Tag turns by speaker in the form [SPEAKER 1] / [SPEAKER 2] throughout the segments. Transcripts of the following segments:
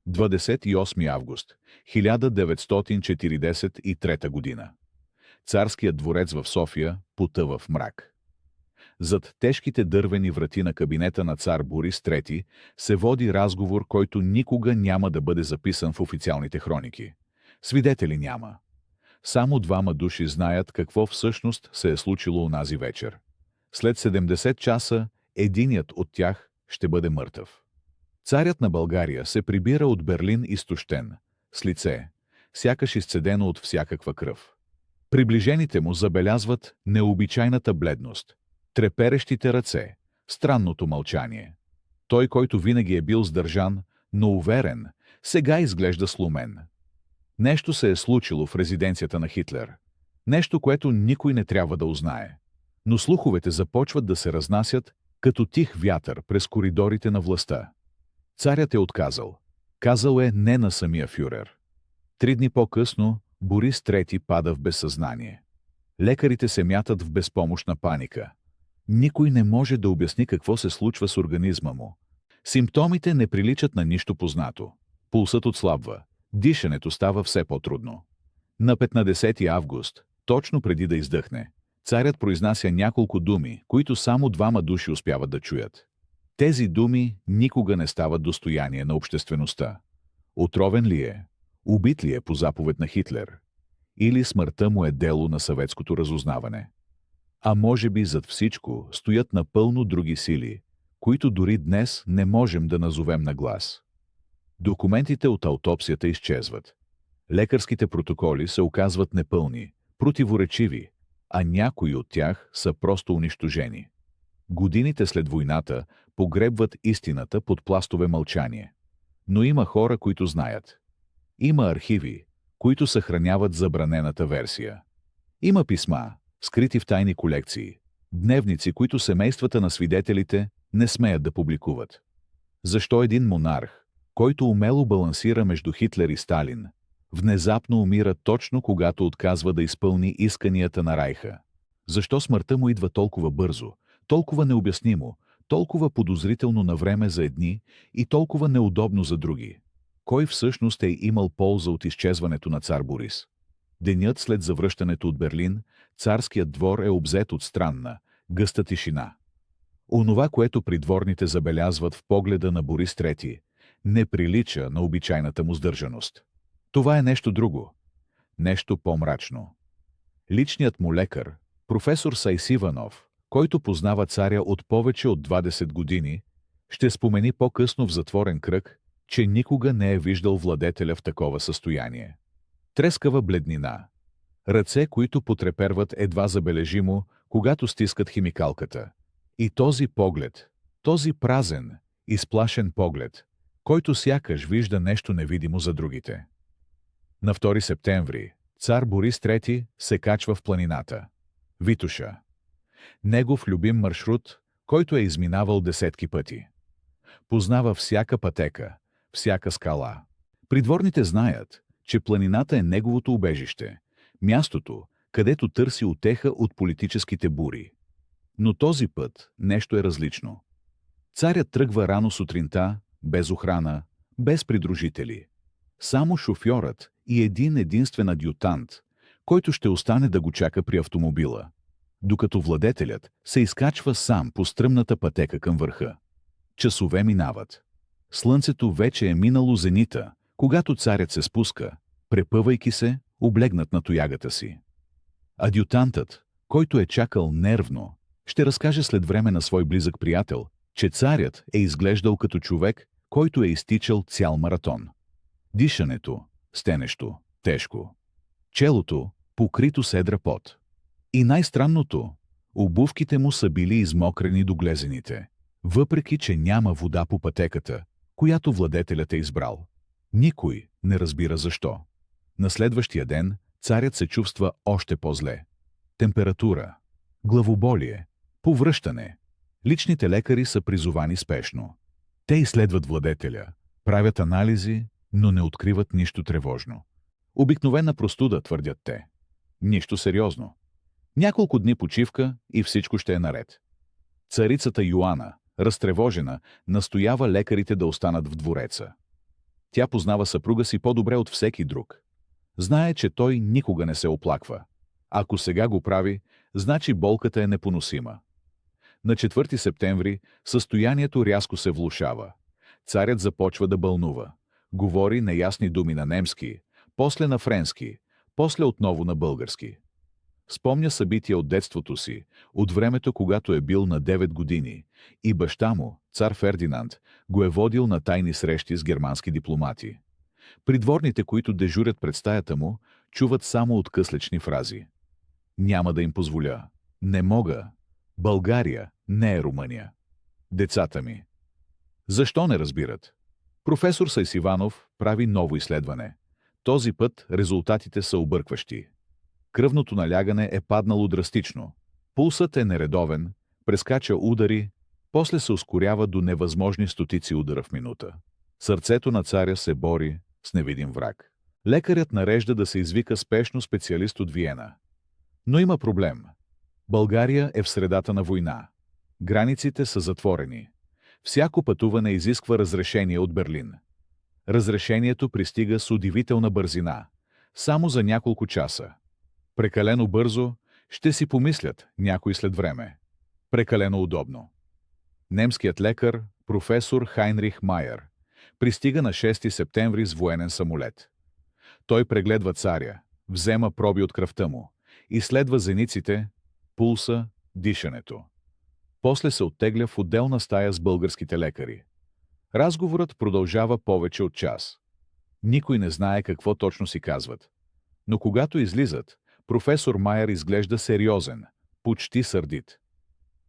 [SPEAKER 1] 28 август 1943 година. Царският дворец в София потъва в мрак. Зад тежките дървени врати на кабинета на цар Борис III се води разговор, който никога няма да бъде записан в официалните хроники. Свидетели няма. Само двама души знаят какво всъщност се е случило онази вечер. След 70 часа единият от тях ще бъде мъртъв. Царят на България се прибира от Берлин изтощен, с лице, сякаш изцедено от всякаква кръв. Приближените му забелязват необичайната бледност, треперещите ръце, странното мълчание. Той, който винаги е бил сдържан, но уверен, сега изглежда сломен. Нещо се е случило в резиденцията на Хитлер. Нещо, което никой не трябва да узнае. Но слуховете започват да се разнасят като тих вятър през коридорите на властта. Царят е отказал. Казал е не на самия фюрер. 3 дни по-късно Борис III пада в безсъзнание. Лекарите се мятат в безпомощна паника. Никой не може да обясни какво се случва с организма му. Симптомите не приличат на нищо познато. Пулсът отслабва. Дишането става все по-трудно. На 15 август, точно преди да издъхне, царят произнася няколко думи, които само двама души успяват да чуят. Тези думи никога не стават достояние на обществеността. Отровен ли е? Убит ли е по заповед на Хитлер? Или смъртта му е дело на съветското разузнаване? А може би зад всичко стоят напълно други сили, които дори днес не можем да назовем на глас. Документите от аутопсията изчезват. Лекарските протоколи се оказват непълни, противоречиви, а някои от тях са просто унищожени. Годините след войната погребват истината под пластове мълчание. Но има хора, които знаят. Има архиви, които съхраняват забранената версия. Има писма, скрити в тайни колекции, дневници, които семействата на свидетелите не смеят да публикуват. Защо един монарх, който умело балансира между Хитлер и Сталин, внезапно умира точно когато отказва да изпълни исканията на Райха? Защо смъртта му идва толкова бързо, толкова необяснимо, толкова подозрително на време за едни и толкова неудобно за други? Кой всъщност е имал полза от изчезването на цар Борис? Денят след завръщането от Берлин, царският двор е обзет от странна, гъста тишина. Онова, което придворните забелязват в погледа на Борис III, не прилича на обичайната му сдържаност. Това е нещо друго. Нещо по-мрачно. Личният му лекар, професор Сайсиванов, който познава царя от повече от 20 години, ще спомени по-късно в затворен кръг, че никога не е виждал владетеля в такова състояние. Трескава бледнина. Ръце, които потреперват едва забележимо, когато стискат химикалката. И този поглед, този празен, изплашен поглед, който сякаш вижда нещо невидимо за другите. На 2 септември цар Борис III се качва в планината. Витоша. Негов любим маршрут, който е изминавал десетки пъти. Познава всяка пътека, всяка скала. Придворните знаят, че планината е неговото убежище, мястото, където търси утеха от политическите бури. Но този път нещо е различно. Царят тръгва рано сутринта, без охрана, без придружители. Само шофьорът и един единствен адютант, който ще остане да го чака при автомобила, докато владетелят се изкачва сам по стръмната пътека към върха. Часове минават. Слънцето вече е минало зенита, когато царят се спуска, препъвайки се, облегнат на тоягата си. Адютантът, който е чакал нервно, ще разкаже след време на свой близък приятел, че царят е изглеждал като човек, който е изтичал цял маратон. Дишането – стенещо, тежко. Челото – покрито с едра пот. И най-странното – обувките му са били измокрени до глезените, въпреки че няма вода по пътеката, която владетелят е избрал. Никой не разбира защо. На следващия ден царят се чувства още по-зле. Температура, главоболие, повръщане. Личните лекари са призовани спешно. Те изследват владетеля, правят анализи, но не откриват нищо тревожно. Обикновена простуда, твърдят те. Нищо сериозно. Няколко дни почивка и всичко ще е наред. Царицата Йоана, разтревожена, настоява лекарите да останат в двореца. Тя познава съпруга си по-добре от всеки друг. Знае, че той никога не се оплаква. Ако сега го прави, значи болката е непоносима. На 4 септември състоянието рязко се влошава. Царят започва да бълнува. Говори неясни думи на немски, после на френски, после отново на български. Спомня събития от детството си, от времето, когато е бил на 9 години, и баща му, цар Фердинанд, го е водил на тайни срещи с германски дипломати. Придворните, които дежурят пред стаята му, чуват само откъслечни фрази. Няма да им позволя. Не мога. България не е Румъния. Децата ми. Защо не разбират? Професор Сайсиванов прави ново изследване. Този път резултатите са объркващи. Кръвното налягане е паднало драстично. Пулсът е нередовен, прескача удари, после се ускорява до невъзможни стотици удара в минута. Сърцето на царя се бори с невидим враг. Лекарят нарежда да се извика спешно специалист от Виена. Но има проблем. България е в средата на война. Границите са затворени. Всяко пътуване изисква разрешение от Берлин. Разрешението пристига с удивителна бързина. Само за няколко часа. Прекалено бързо, ще си помислят някой след време. Прекалено удобно. Немският лекар, професор Хайнрих Майер, пристига на 6 септември с военен самолет. Той прегледва царя, взема проби от кръвта му, изследва зениците, пулса, дишането. После се оттегля в отделна стая с българските лекари. Разговорът продължава повече от час. Никой не знае какво точно си казват. Но когато излизат, професор Майер изглежда сериозен, почти сърдит.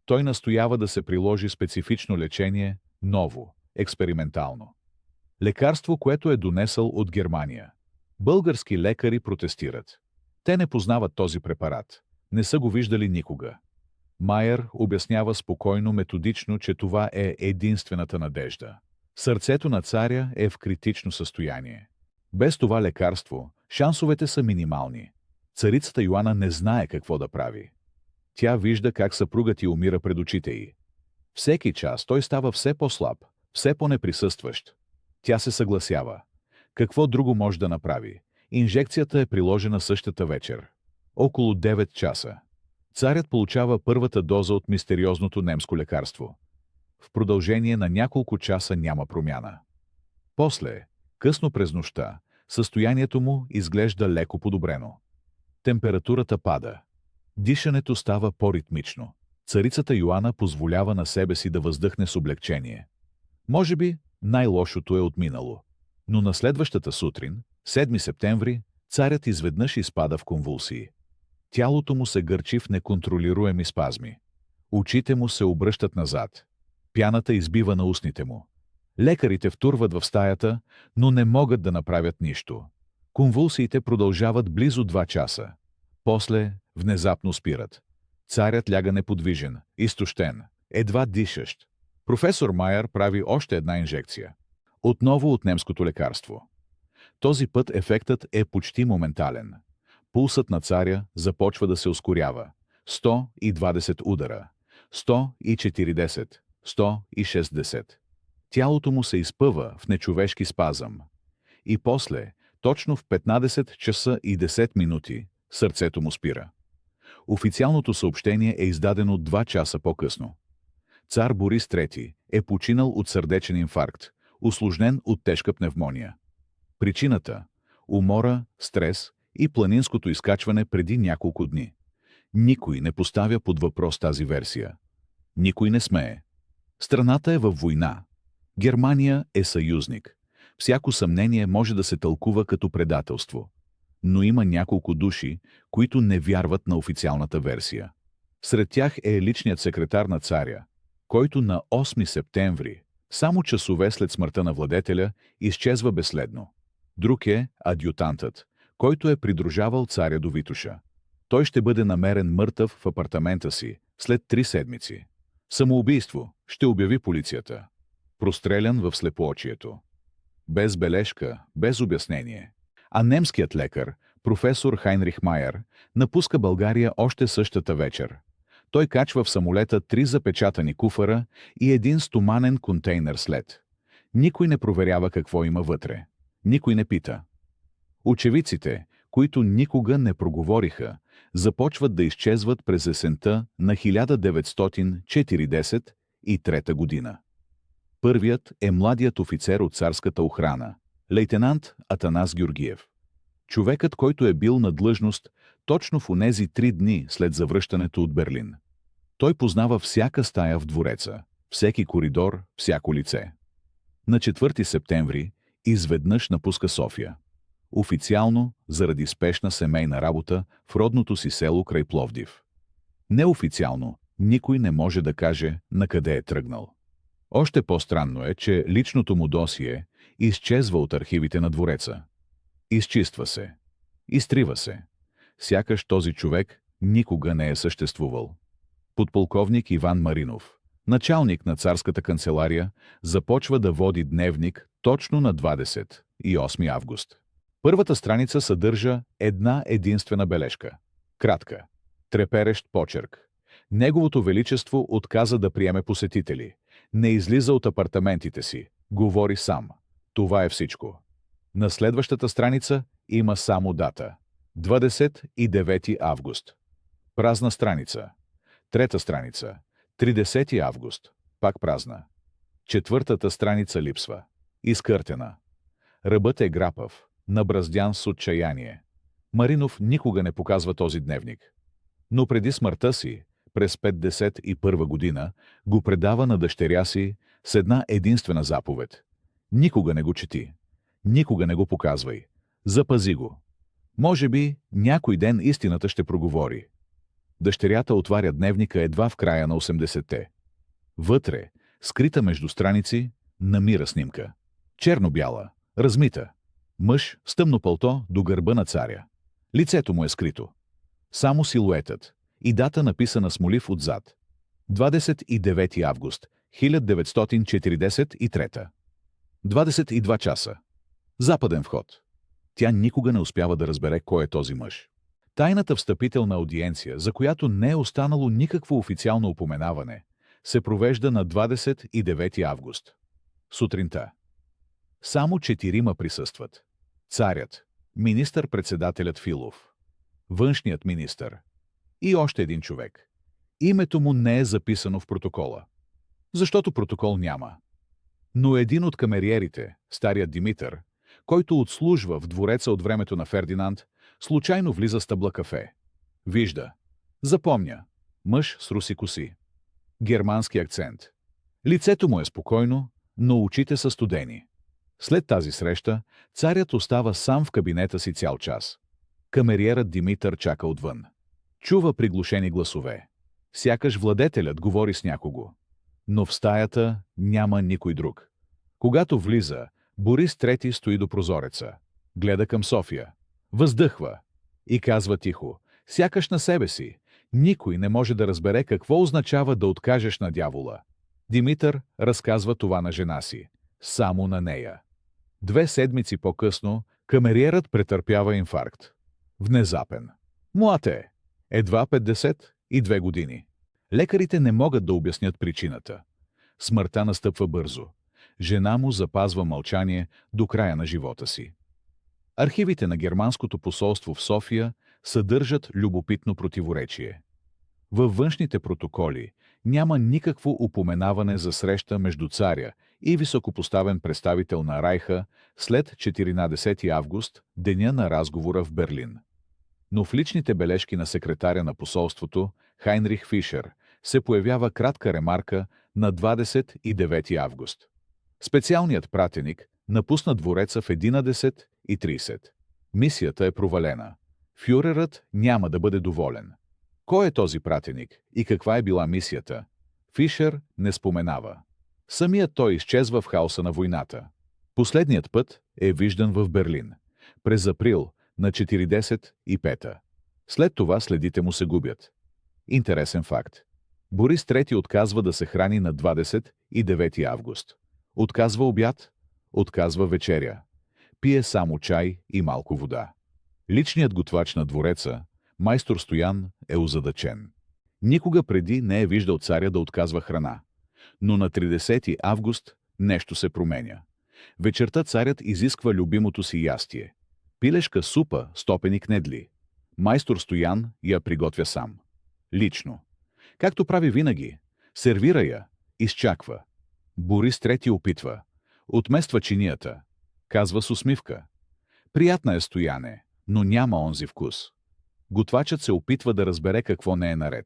[SPEAKER 1] Той настоява да се приложи специфично лечение, ново, експериментално. Лекарство, което е донесъл от Германия. Български лекари протестират. Те не познават този препарат. Не са го виждали никога. Майер обяснява спокойно, методично, че това е единствената надежда. Сърцето на царя е в критично състояние. Без това лекарство шансовете са минимални. Царицата Йоана не знае какво да прави. Тя вижда как съпругът й умира пред очите й. Всеки час той става все по-слаб, все по-неприсъстващ. Тя се съгласява. Какво друго може да направи? Инжекцията е приложена същата вечер. Около 9 часа. Царят получава първата доза от мистериозното немско лекарство. В продължение на няколко часа няма промяна. После, късно през нощта, състоянието му изглежда леко подобрено. Температурата пада. Дишането става по-ритмично. Царицата Йоана позволява на себе си да въздъхне с облегчение. Може би най-лошото е отминало. Но на следващата сутрин, 7 септември, царят изведнъж изпада в конвулсии. Тялото му се гърчи в неконтролируеми спазми. Очите му се обръщат назад. Пяната избива на устните му. Лекарите втурват в стаята, но не могат да направят нищо. Конвулсиите продължават близо 2 часа. После внезапно спират. Царят ляга неподвижен, изтощен, едва дишащ. Професор Майер прави още една инжекция. Отново от немското лекарство. Този път ефектът е почти моментален. Пулсът на царя започва да се ускорява. 120 удара. 140. 160. Тялото му се изпъва в нечовешки спазъм. И после, точно в 15 часа и 10 минути, сърцето му спира. Официалното съобщение е издадено 2 часа по-късно. Цар Борис III е починал от сърдечен инфаркт, усложнен от тежка пневмония. Причината – умора, стрес и планинското изкачване преди няколко дни. Никой не поставя под въпрос тази версия. Никой не смее. Страната е във война. Германия е съюзник. Всяко съмнение може да се тълкува като предателство. Но има няколко души, които не вярват на официалната версия. Сред тях е личният секретар на царя, който на 8 септември, само часове след смъртта на владетеля, изчезва безследно. Друг е адютантът, който е придружавал царя до Витоша. Той ще бъде намерен мъртъв в апартамента си след 3 седмици. Самоубийство, ще обяви полицията. Прострелян в слепоочието. Без бележка, без обяснение. А немският лекар, професор Хайнрих Майер, напуска България още същата вечер. Той качва в самолета 3 запечатани куфара и един стоманен контейнер след. Никой не проверява какво има вътре. Никой не пита. Очевидците, които никога не проговориха, започват да изчезват през есента на 1943 година. Първият е младият офицер от царската охрана, лейтенант Атанас Георгиев. Човекът, който е бил на длъжност точно в онези 3 дни след завръщането от Берлин. Той познава всяка стая в двореца, всеки коридор, всяко лице. На 4 септември изведнъж напуска София. Официално, заради спешна семейна работа в родното си село край Пловдив. Неофициално, никой не може да каже на къде е тръгнал. Още по-странно е, че личното му досие изчезва от архивите на двореца. Изчиства се. Изтрива се. Сякаш този човек никога не е съществувал. Подполковник Иван Маринов, началник на царската канцелария, започва да води дневник точно на 28 август. Първата страница съдържа една единствена бележка. Кратка. Треперещ почерк. Неговото величество отказа да приеме посетители. Не излиза от апартаментите си. Говори сам. Това е всичко. На следващата страница има само дата. 29 август. Празна страница. Трета страница. 30 август. Пак празна. Четвъртата страница липсва. Изкъртена. Ръбът е грапав, набраздян с отчаяние. Маринов никога не показва този дневник. Но преди смъртта си, през 51 година, го предава на дъщеря си с една единствена заповед. Никога не го чети. Никога не го показвай. Запази го. Може би някой ден истината ще проговори. Дъщерята отваря дневника едва в края на 80-те. Вътре, скрита между страници, намира снимка. Черно-бяла, размита. Мъж с тъмно пълто до гърба на царя. Лицето му е скрито. Само силуетът и дата написана с молив отзад. 29 август 1943. 22 часа. Западен вход. Тя никога не успява да разбере кой е този мъж. Тайната встъпителна аудиенция, за която не е останало никакво официално упоменаване, се провежда на 29 август. Сутринта. Само 4 присъстват. Царят, министър-председателят Филов, външният министър и още един човек. Името му не е записано в протокола. Защото протокол няма. Но един от камериерите, старият Димитър, който отслужва в двореца от времето на Фердинанд, случайно влиза с табла кафе. Вижда. Запомня. Мъж с руси коси. Германски акцент. Лицето му е спокойно, но очите са студени. След тази среща, царят остава сам в кабинета си цял час. Камериерът Димитър чака отвън. Чува приглушени гласове. Сякаш владетелят говори с някого. Но в стаята няма никой друг. Когато влиза, Борис III стои до прозореца. Гледа към София. Въздъхва. И казва тихо, сякаш на себе си. Никой не може да разбере какво означава да откажеш на дявола. Димитър разказва това на жена си. Само на нея. 2 седмици по-късно камериерът претърпява инфаркт. Внезапен. Млад е. Едва 52 години. Лекарите не могат да обяснят причината. Смъртта настъпва бързо. Жена му запазва мълчание до края на живота си. Архивите на германското посолство в София съдържат любопитно противоречие. Във външните протоколи няма никакво упоменаване за среща между царя и високопоставен представител на Райха след 14 август, деня на разговора в Берлин. Но в личните бележки на секретаря на посолството, Хайнрих Фишер, се появява кратка ремарка на 29 август. Специалният пратеник напусна двореца в 11:30. Мисията е провалена. Фюрерът няма да бъде доволен. Кой е този пратеник и каква е била мисията? Фишер не споменава. Самият той изчезва в хаоса на войната. Последният път е виждан в Берлин. През април на 45-та. След това следите му се губят. Интересен факт. Борис III отказва да се храни на 29 август. Отказва обяд, отказва вечеря. Пие само чай и малко вода. Личният готвач на двореца, майстор Стоян, е озадачен. Никога преди не е виждал царя да отказва храна. Но на 30 август нещо се променя. Вечерта царят изисква любимото си ястие. Пилешка супа с топени кнедли. Майстор Стоян я приготвя сам. Лично. Както прави винаги. Сервира я. Изчаква. Борис трети опитва. Отмества чинията. Казва с усмивка. Приятна е, Стояне, но няма онзи вкус. Готвачът се опитва да разбере какво не е наред.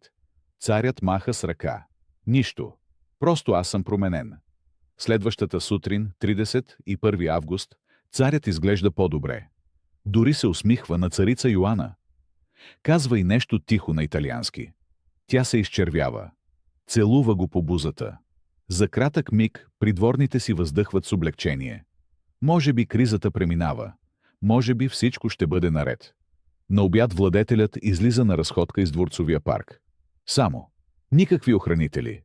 [SPEAKER 1] Царят маха с ръка. Нищо. Просто аз съм променен. Следващата сутрин, 31 август, царят изглежда по-добре. Дори се усмихва на царица Йоана. Казва и нещо тихо на италиански. Тя се изчервява. Целува го по бузата. За кратък миг придворните си въздъхват с облегчение. Може би кризата преминава. Може би всичко ще бъде наред. На обяд владетелят излиза на разходка из дворцовия парк. Само. Никакви охранители.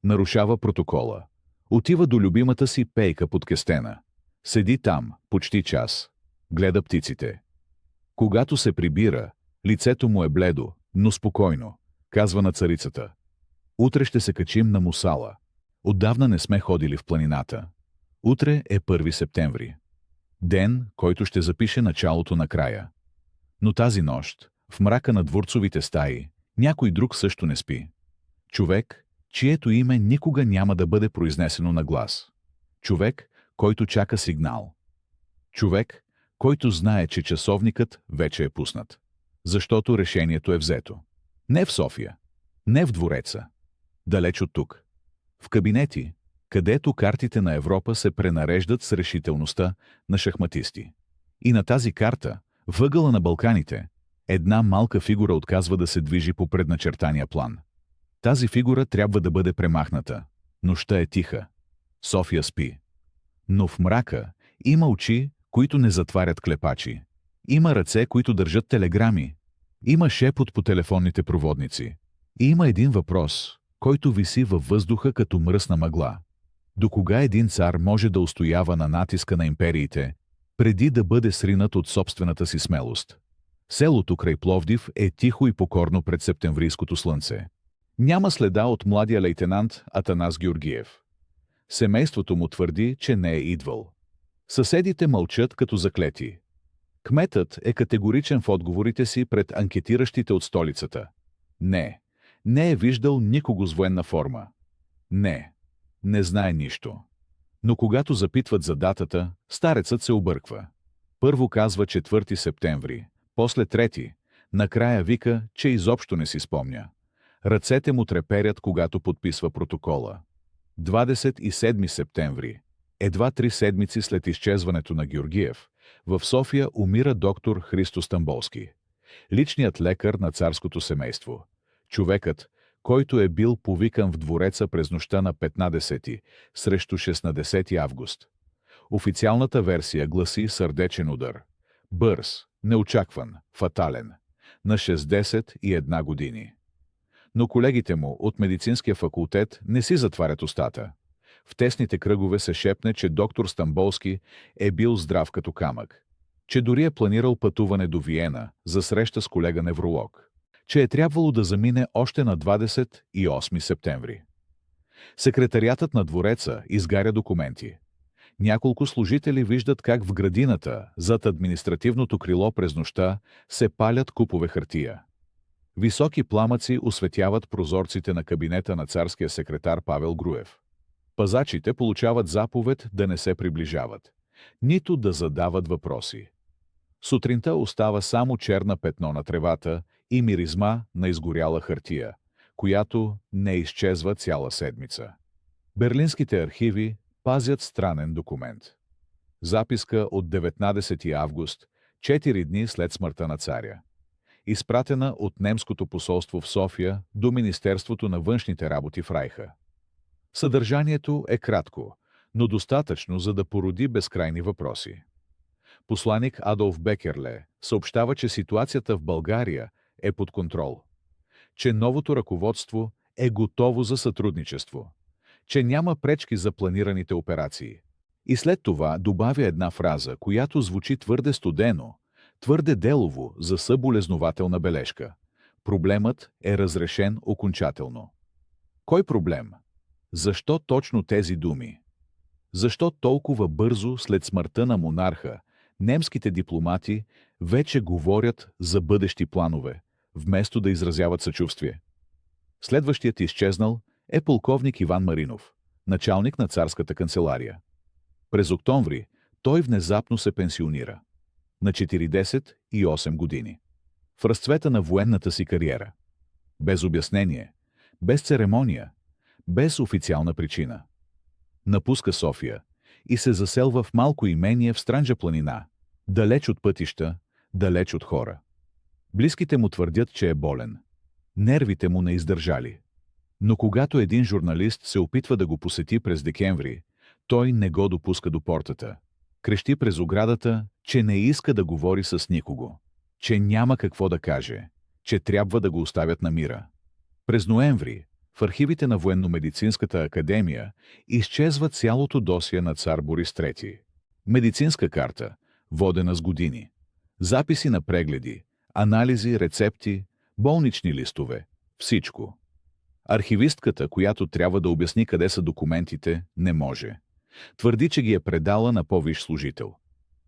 [SPEAKER 1] Нарушава протокола. Отива до любимата си пейка под кестена. Седи там, почти час. Гледа птиците. Когато се прибира, лицето му е бледо, но спокойно. Казва на царицата. Утре ще се качим на Мусала. Отдавна не сме ходили в планината. Утре е 1 септември. Ден, който ще запише началото на края. Но тази нощ, в мрака на дворцовите стаи, някой друг също не спи. Човек, чието име никога няма да бъде произнесено на глас. Човек, който чака сигнал. Човек, който знае, че часовникът вече е пуснат. Защото решението е взето. Не в София. Не в двореца. Далеч от тук. В кабинети, където картите на Европа се пренареждат с решителността на шахматисти. И на тази карта, въгъла на Балканите, една малка фигура отказва да се движи по предначертания план. Тази фигура трябва да бъде премахната. Нощта е тиха. София спи. Но в мрака има очи, които не затварят клепачи. Има ръце, които държат телеграми. Има шепот по телефонните проводници. И има един въпрос, който виси във въздуха като мръсна мъгла. До кога един цар може да устоява на натиска на империите, преди да бъде сринат от собствената си смелост? Селото край Пловдив е тихо и покорно пред септемврийското слънце. Няма следа от младия лейтенант Атанас Георгиев. Семейството му твърди, че не е идвал. Съседите мълчат като заклети. Кметът е категоричен в отговорите си пред анкетиращите от столицата. Не е виждал никого с военна форма. Не знае нищо. Но когато запитват за датата, старецът се обърква. Първо казва 4 септември, после 3, накрая вика, че изобщо не си спомня. Ръцете му треперят, когато подписва протокола. 27 септември, едва 3 седмици след изчезването на Георгиев, в София умира доктор Христо Стамболски. Личният лекар на царското семейство. Човекът, който е бил повикан в двореца през нощта на 15 срещу 16 август. Официалната версия гласи сърдечен удар. Бърз, неочакван, фатален. На 61 години. Но колегите му от медицинския факултет не си затварят устата. В тесните кръгове се шепне, че доктор Стамболски е бил здрав като камък. Че дори е планирал пътуване до Виена за среща с колега-невролог. Че е трябвало да замине още на 28 септември. Секретариатът на двореца изгаря документи. Няколко служители виждат как в градината, зад административното крило през нощта, се палят купове хартия. Високи пламъци осветяват прозорците на кабинета на царския секретар Павел Груев. Пазачите получават заповед да не се приближават, нито да задават въпроси. Сутринта остава само черна петно на тревата и миризма на изгоряла хартия, която не изчезва цяла седмица. Берлинските архиви пазят странен документ. Записка от 19 август, 4 дни след смъртта на царя. Изпратена от немското посолство в София до Министерството на външните работи в Райха. Съдържанието е кратко, но достатъчно, за да породи безкрайни въпроси. Посланик Адолф Бекерле съобщава, че ситуацията в България е под контрол, че новото ръководство е готово за сътрудничество, че няма пречки за планираните операции. И след това добавя една фраза, която звучи твърде студено, твърде делово за съболезнователна бележка. Проблемът е разрешен окончателно. Кой проблем? Защо точно тези думи? Защо толкова бързо след смъртта на монарха немските дипломати вече говорят за бъдещи планове, вместо да изразяват съчувствие? Следващият изчезнал е полковник Иван Маринов, началник на царската канцелария. През октомври той внезапно се пенсионира на 48 години. В разцвета на военната си кариера. Без обяснение, без церемония, без официална причина. Напуска София и се заселва в малко имение в Странджа планина, далеч от пътища, далеч от хора. Близките му твърдят, че е болен. Нервите му не издържали. Но когато един журналист се опитва да го посети през декември, той не го допуска до портата. Крещи през оградата, че не иска да говори с никого, че няма какво да каже, че трябва да го оставят на мира. През ноември в архивите на Военномедицинската академия изчезва цялото досие на цар Борис III. Медицинска карта, водена с години. Записи на прегледи, анализи, рецепти, болнични листове. Всичко. Архивистката, която трябва да обясни къде са документите, не може. Твърди, че ги е предала на по-висш служител.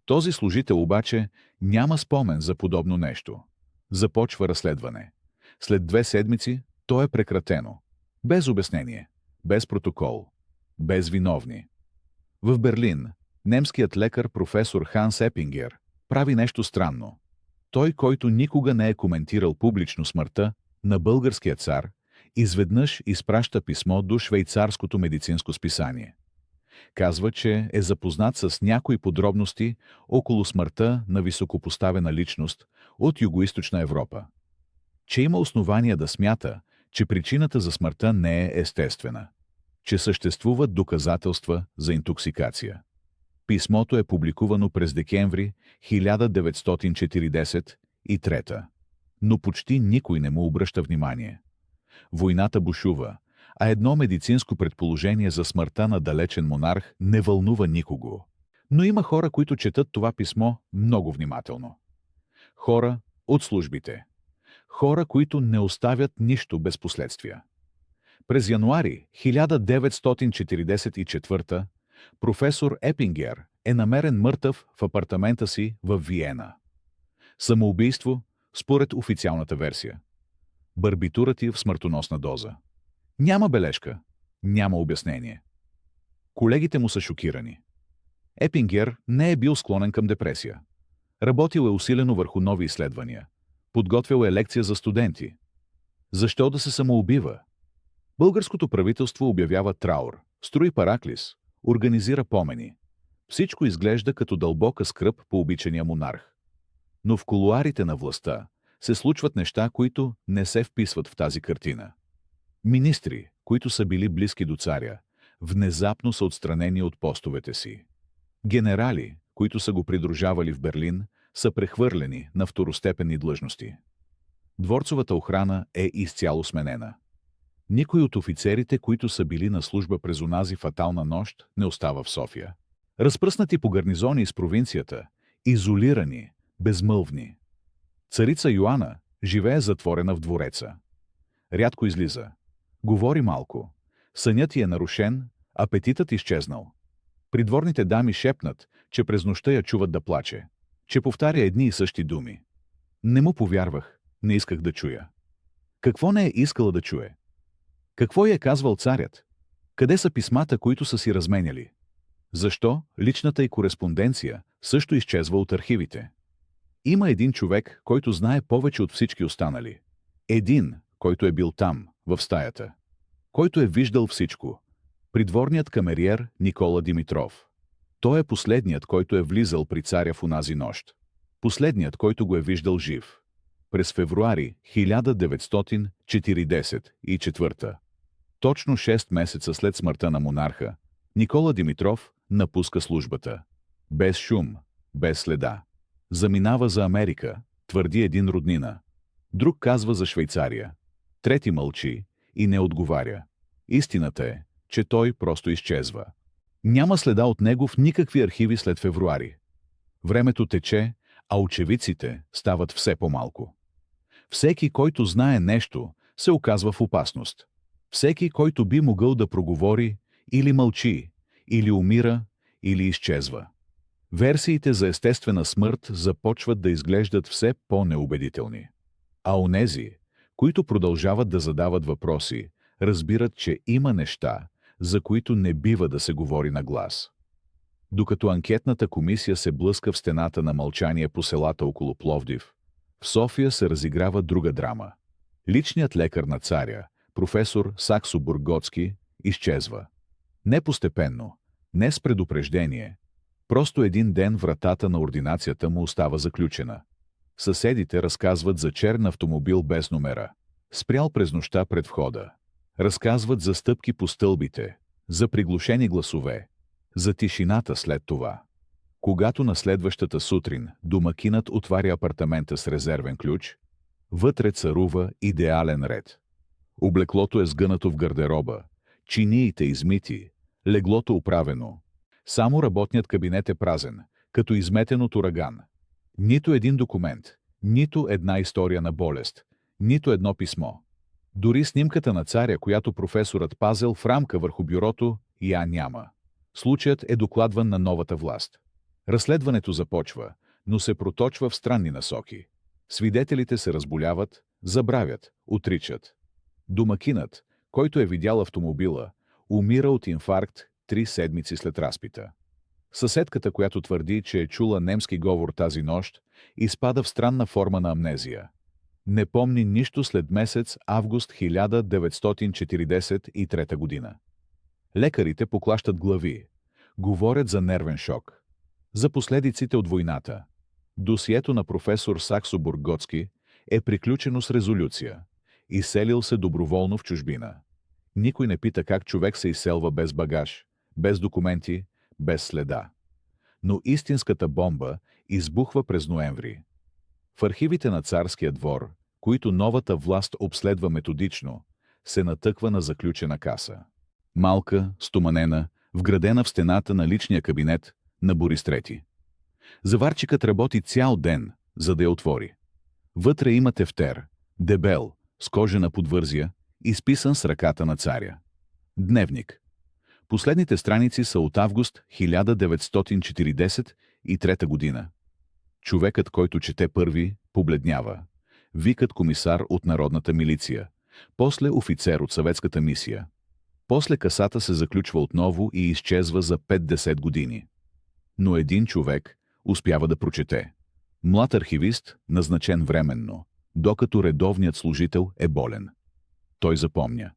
[SPEAKER 1] Този служител обаче няма спомен за подобно нещо. Започва разследване. След 2 седмици то е прекратено. Без обяснение, без протокол, без виновни. В Берлин немският лекар професор Ханс Епингер прави нещо странно. Той, който никога не е коментирал публично смъртта на българския цар, изведнъж изпраща писмо до швейцарското медицинско списание. Казва, че е запознат с някои подробности около смъртта на високопоставена личност от Югоизточна Европа. Че има основания да смята, че причината за смъртта не е естествена, че съществуват доказателства за интоксикация. Писмото е публикувано през декември 1943, но почти никой не му обръща внимание. Войната бушува, а едно медицинско предположение за смъртта на далечен монарх не вълнува никого. Но има хора, които четат това писмо много внимателно. Хора от службите. Хора, които не оставят нищо без последствия. През януари 1944 професор Епингер е намерен мъртъв в апартамента си в Виена. Самоубийство според официалната версия. Барбитуратив в смъртоносна доза. Няма бележка, няма обяснение. Колегите му са шокирани. Епингер не е бил склонен към депресия. Работил е усилено върху нови изследвания. Подготвил е лекция за студенти. Защо да се самоубива? Българското правителство обявява траур, строи параклис, организира помени. Всичко изглежда като дълбока скръб по обичания монарх. Но в кулоарите на властта се случват неща, които не се вписват в тази картина. Министри, които са били близки до царя, внезапно са отстранени от постовете си. Генерали, които са го придружавали в Берлин, са прехвърлени на второстепенни длъжности. Дворцовата охрана е изцяло сменена. Никой от офицерите, които са били на служба през онази фатална нощ, не остава в София. Разпръснати по гарнизони из провинцията, изолирани, безмълвни. Царица Йоана живее затворена в двореца. Рядко излиза. Говори малко. Сънят й е нарушен, апетитът изчезнал. Придворните дами шепнат, че през нощта я чуват да плаче, че повтаря едни и същи думи. Не му повярвах, не исках да чуя. Какво не е искала да чуе? Какво й е казвал царят? Къде са писмата, които са си разменяли? Защо личната й кореспонденция също изчезва от архивите? Има един човек, който знае повече от всички останали. Един, който е бил там, в стаята. Който е виждал всичко. Придворният камериер Никола Димитров. Той е последният, който е влизал при царя в онази нощ. Последният, който го е виждал жив. През февруари 1944. Точно 6 месеца след смъртта на монарха, Никола Димитров напуска службата. Без шум, без следа. Заминава за Америка, твърди един роднина. Друг казва за Швейцария. Трети мълчи и не отговаря. Истината е, че той просто изчезва. Няма следа от него в никакви архиви след февруари. Времето тече, а очевидците стават все по-малко. Всеки, който знае нещо, се оказва в опасност. Всеки, който би могъл да проговори, или мълчи, Или умира, или изчезва. Версиите за естествена смърт започват да изглеждат все по-неубедителни. А онези, които продължават да задават въпроси, разбират, че има неща, за които не бива да се говори на глас. Докато анкетната комисия се блъска в стената на мълчание по селата около Пловдив, в София се разиграва друга драма. Личният лекар на царя, професор Саксо-Бургоцки, изчезва. Не постепенно, не с предупреждение. Просто един ден вратата на ординацията му остава заключена. Съседите разказват за черен автомобил без номера, спрял през нощта пред входа. Разказват за стъпки по стълбите, за приглушени гласове, за тишината след това. Когато на следващата сутрин домакинът отваря апартамента с резервен ключ, вътре царува идеален ред. Облеклото е сгънато в гардероба, чиниите измити, леглото оправено. Само работният кабинет е празен, като изметен от ураган. Нито един документ, нито една история на болест, нито едно писмо. Дори снимката на царя, която професорът пазел в рамка върху бюрото, я няма. Случаят е докладван на новата власт. Разследването започва, но се проточва в странни насоки. Свидетелите се разболяват, забравят, отричат. Домакинът, който е видял автомобила, умира от инфаркт 3 седмици след разпита. Съседката, която твърди, че е чула немски говор тази нощ, изпада в странна форма на амнезия. Не помни нищо след месец август 1943 година. Лекарите поклащат глави, говорят за нервен шок, за последиците от войната. Досието на професор Саксо-Бургоцки е приключено с резолюция. Изселил се доброволно в чужбина. Никой не пита как човек се изселва без багаж, без документи, без следа. Но истинската бомба избухва през ноември. В архивите на царския двор, които новата власт обследва методично, се натъква на заключена каса. Малка, стоманена, вградена в стената на личния кабинет на Борис III. Заварчикът работи цял ден, за да я отвори. Вътре има тефтер, дебел, с кожена подвързия, изписан с ръката на царя. Дневник. Последните страници са от август 1943 година. Човекът, който чете първи, побледнява. Викат комисар от народната милиция. После офицер от съветската мисия. После касата се заключва отново и изчезва за 5-10 години. Но един човек успява да прочете. Млад архивист, назначен временно, докато редовният служител е болен. Той запомня.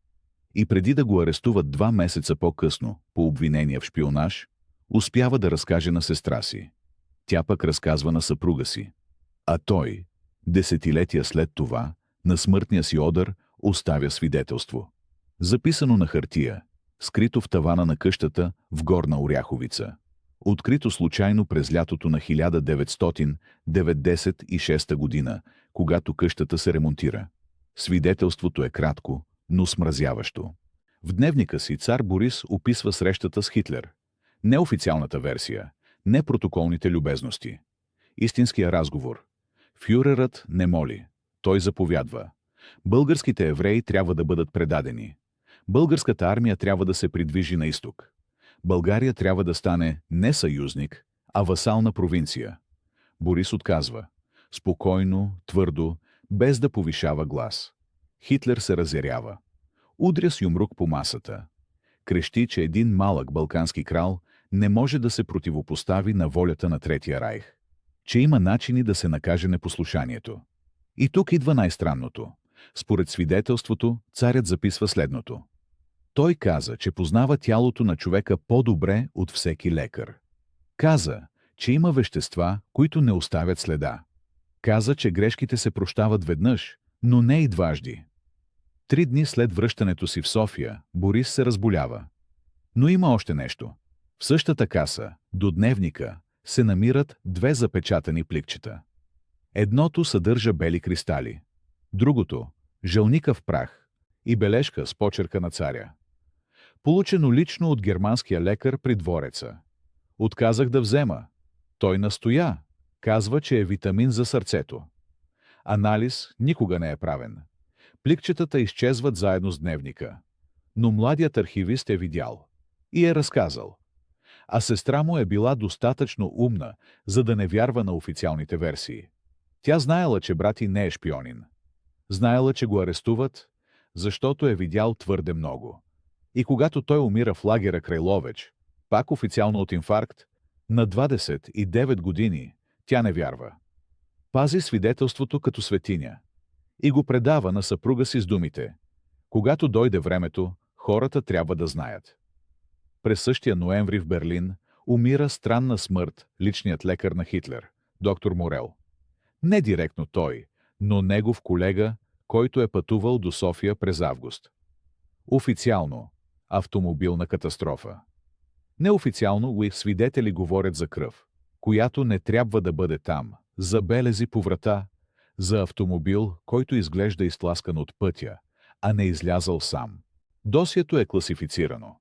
[SPEAKER 1] И преди да го арестуват 2 месеца по-късно по обвинение в шпионаж, успява да разкаже на сестра си. Тя пък разказва на съпруга си. А той, десетилетия след това, на смъртния си одър, оставя свидетелство. Записано на хартия, скрито в тавана на къщата в Горна Оряховица. Открито случайно през лятото на 1996 година, когато къщата се ремонтира. Свидетелството е кратко, но смразяващо. В дневника си цар Борис описва срещата с Хитлер. Неофициалната версия, не протоколните любезности. Истинския разговор. Фюрерът не моли. Той заповядва. Българските евреи трябва да бъдат предадени. Българската армия трябва да се придвижи на изток. България трябва да стане не съюзник, а васална провинция. Борис отказва. Спокойно, твърдо, без да повишава глас. Хитлер се разярява. Удря с юмрук по масата. Крещи, че един малък балкански крал не може да се противопостави на волята на Третия райх. Че има начини да се накаже непослушанието. И тук идва най-странното. Според свидетелството, царят записва следното. Той каза, че познава тялото на човека по-добре от всеки лекар. Каза, че има вещества, които не оставят следа. Каза, че грешките се прощават веднъж, но не и дважди. 3 дни след връщането си в София, Борис се разболява. Но има още нещо. В същата каса, до дневника, се намират 2 запечатани пликчета. Едното съдържа бели кристали. Другото – жълникав прах и бележка с почерка на царя. Получено лично от германския лекар при двореца. Отказах да взема. Той настоя. Казва, че е витамин за сърцето. Анализ никога не е правен. Пликчетата изчезват заедно с дневника. Но младият архивист е видял. И е разказал. А сестра му е била достатъчно умна, за да не вярва на официалните версии. Тя знаела, че брат й не е шпионин. Знаела, че го арестуват, защото е видял твърде много. И когато той умира в лагера край Ловеч, пак официално от инфаркт, на 29 години, тя не вярва. Пази свидетелството като светиня и го предава на съпруга си с думите: когато дойде времето, хората трябва да знаят. През същия ноември в Берлин умира странна смърт личният лекар на Хитлер, доктор Морел. Не директно той, но негов колега, който е пътувал до София през август. Официално – автомобилна катастрофа. Неофициално свидетели говорят за кръв, която не трябва да бъде там, за белези по врата, за автомобил, който изглежда изтласкан от пътя, а не излязъл сам. Досието е класифицирано.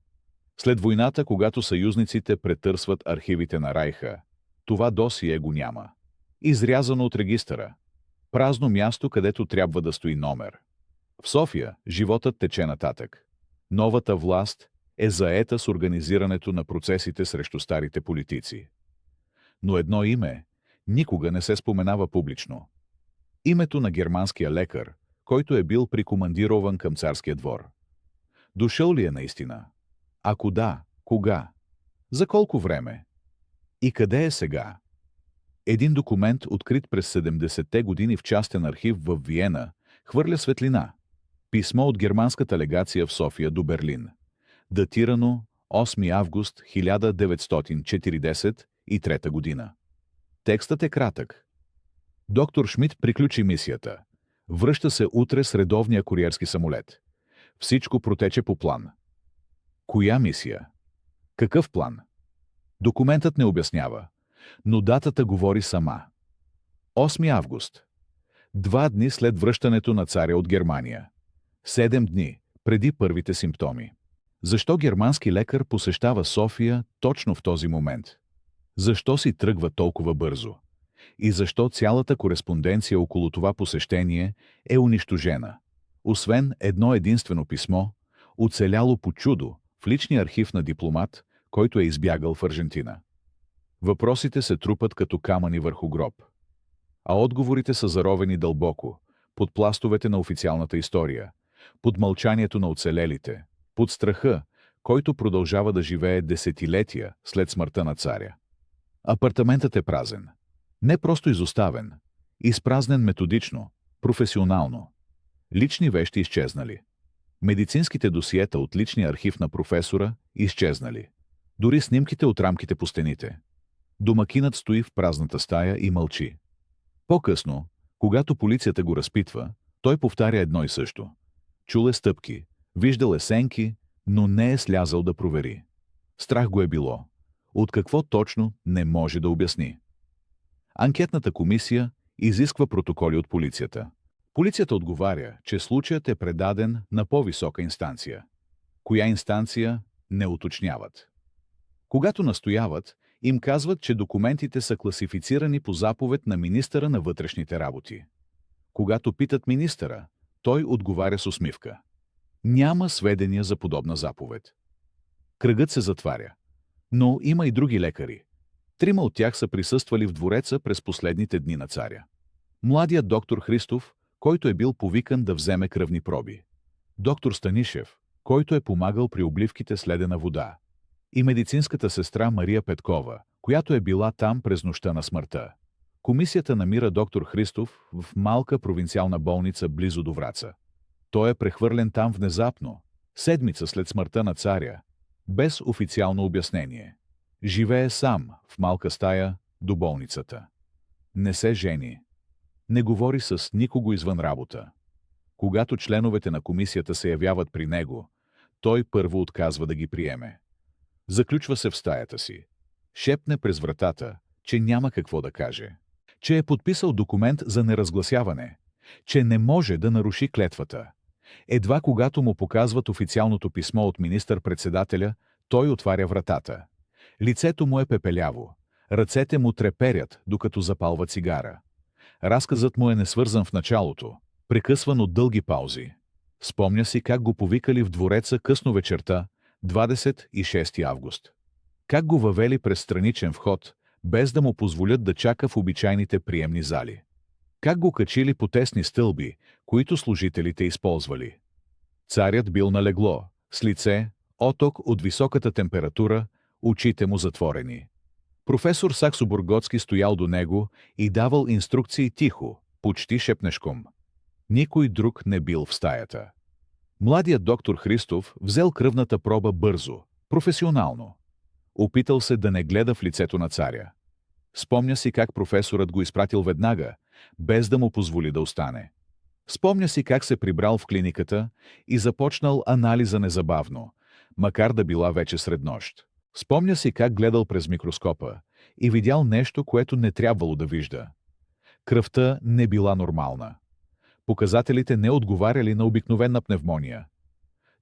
[SPEAKER 1] След войната, когато съюзниците претърсват архивите на Райха, това досие го няма. Изрязано от регистъра. Празно място, където трябва да стои номер. В София животът тече нататък. Новата власт е заета с организирането на процесите срещу старите политици. Но едно име никога не се споменава публично. Името на германския лекар, който е бил прикомандирован към царския двор. Дошъл ли е наистина? Ако да, кога? За колко време? И къде е сега? Един документ, открит през 70-те години в частен архив в Виена, хвърля светлина. Писмо от германската легация в София до Берлин. Датирано 8 август 1943 година. Текстът е кратък. Доктор Шмидт приключи мисията. Връща се утре с редовния куриерски самолет. Всичко протече по план. Коя мисия? Какъв план? Документът не обяснява, но датата говори сама. 8 август. 2 дни след връщането на царя от Германия. 7 дни преди първите симптоми. Защо германски лекар посещава София точно в този момент? Защо си тръгва толкова бързо? И защо цялата кореспонденция около това посещение е унищожена? Освен едно единствено писмо, оцеляло по чудо в личния архив на дипломат, който е избягал в Аржентина. Въпросите се трупат като камъни върху гроб. А отговорите са заровени дълбоко, под пластовете на официалната история, под мълчанието на оцелелите, под страха, който продължава да живее десетилетия след смъртта на царя. Апартаментът е празен. Не просто изоставен, изпразнен методично, професионално. Лични вещи изчезнали. Медицинските досиета от личния архив на професора изчезнали. Дори снимките от рамките по стените. Домакинът стои в празната стая и мълчи. По-късно, когато полицията го разпитва, той повтаря едно и също. Чул е стъпки, виждал е сенки, но не е слязал да провери. Страх го е било. От какво точно не може да обясни. Анкетната комисия изисква протоколи от полицията. Полицията отговаря, че случаят е предаден на по-висока инстанция. Коя инстанция не уточняват. Когато настояват, им казват, че документите са класифицирани по заповед на министъра на вътрешните работи. Когато питат министъра, той отговаря с усмивка. Няма сведения за подобна заповед. Кръгът се затваря. Но има и други лекари. 3 от тях са присъствали в двореца през последните дни на царя. Младият доктор Христов, който е бил повикан да вземе кръвни проби. Доктор Станишев, който е помагал при обливките с ледена вода. И медицинската сестра Мария Петкова, която е била там през нощта на смъртта. Комисията намира доктор Христов в малка провинциална болница близо до Враца. Той е прехвърлен там внезапно, седмица след смъртта на царя, без официално обяснение. Живее сам в малка стая до болницата. Не се жени. Не говори с никого извън работа. Когато членовете на комисията се явяват при него, той първо отказва да ги приеме. Заключва се в стаята си. Шепне през вратата, че няма какво да каже. Че е подписал документ за неразгласяване. Че не може да наруши клетвата. Едва когато му показват официалното писмо от министър-председателя, той отваря вратата. Лицето му е пепеляво. Ръцете му треперят, докато запалва цигара. Разказът му е несвързан в началото, прекъсван от дълги паузи. Спомня си как го повикали в двореца късно вечерта, 26 август. Как го въвели през страничен вход, без да му позволят да чака в обичайните приемни зали. Как го качили по тесни стълби, които служителите използвали. Царят бил на легло, с лице, оток от високата температура, очите му затворени. Професор Саксобургготски стоял до него и давал инструкции тихо, почти шепнешком. Никой друг не бил в стаята. Младият доктор Христов взел кръвната проба бързо, професионално. Опитал се да не гледа в лицето на царя. Спомня си как професорът го изпратил веднага, без да му позволи да остане. Спомня си как се прибрал в клиниката и започнал анализа незабавно, макар да била вече среднощ. Спомня си как гледал през микроскопа и видял нещо, което не трябвало да вижда. Кръвта не била нормална. Показателите не отговаряли на обикновена пневмония.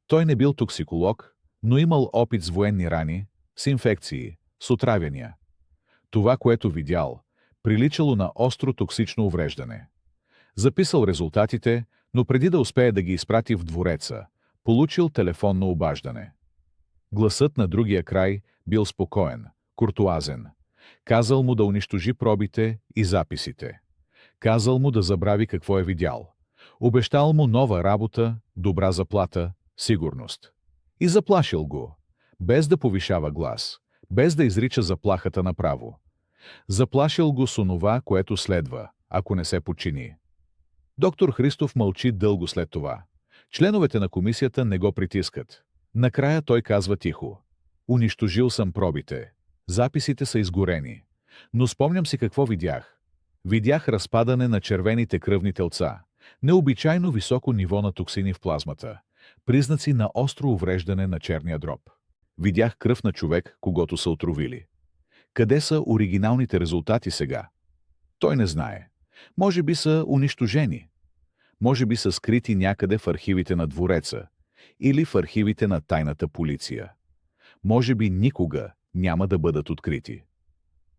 [SPEAKER 1] Той не бил токсиколог, но имал опит с военни рани, с инфекции, с отравяния. Това, което видял, приличало на остро токсично увреждане. Записал резултатите, но преди да успее да ги изпрати в двореца, получил телефонно обаждане. Гласът на другия край бил спокоен, куртуазен. Казал му да унищожи пробите и записите. Казал му да забрави какво е видял. Обещал му нова работа, добра заплата, сигурност. И заплашил го, без да повишава глас, без да изрича заплахата направо. Заплашил го с онова, което следва, ако не се подчини. Доктор Христов мълчи дълго след това. Членовете на комисията не го притискат. Накрая той казва тихо: унищожил съм пробите. Записите са изгорени. Но спомням си какво видях. Видях разпадане на червените кръвни телца, необичайно високо ниво на токсини в плазмата, признаци на остро увреждане на черния дроб. Видях кръв на човек, когото са отровили. Къде са оригиналните резултати сега? Той не знае. Може би са унищожени. Може би са скрити някъде в архивите на двореца или в архивите на тайната полиция. Може би никога няма да бъдат открити.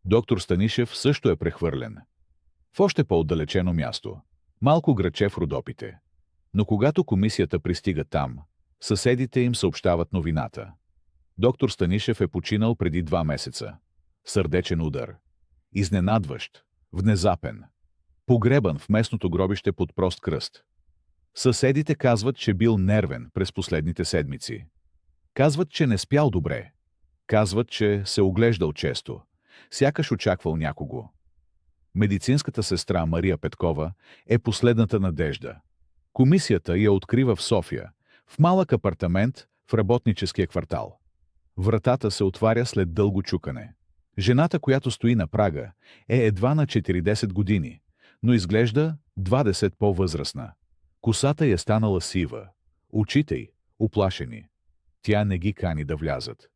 [SPEAKER 1] Доктор Станишев също е прехвърлен. В още по-отдалечено място. Малко градче в Родопите. Но когато комисията пристига там, съседите им съобщават новината. Доктор Станишев е починал преди 2 месеца. Сърдечен удар. Изненадващ. Внезапен. Погребан в местното гробище под прост кръст. Съседите казват, че бил нервен през последните седмици. Казват, че не спял добре. Казват, че се оглеждал често. Сякаш очаквал някого. Медицинската сестра Мария Петкова е последната надежда. Комисията я открива в София, в малък апартамент в работническия квартал. Вратата се отваря след дълго чукане. Жената, която стои на прага, е едва на 40 години, но изглежда 20 по-възрастна. Косата й е станала сива, очите й уплашени. Тя не ги кани да влязат.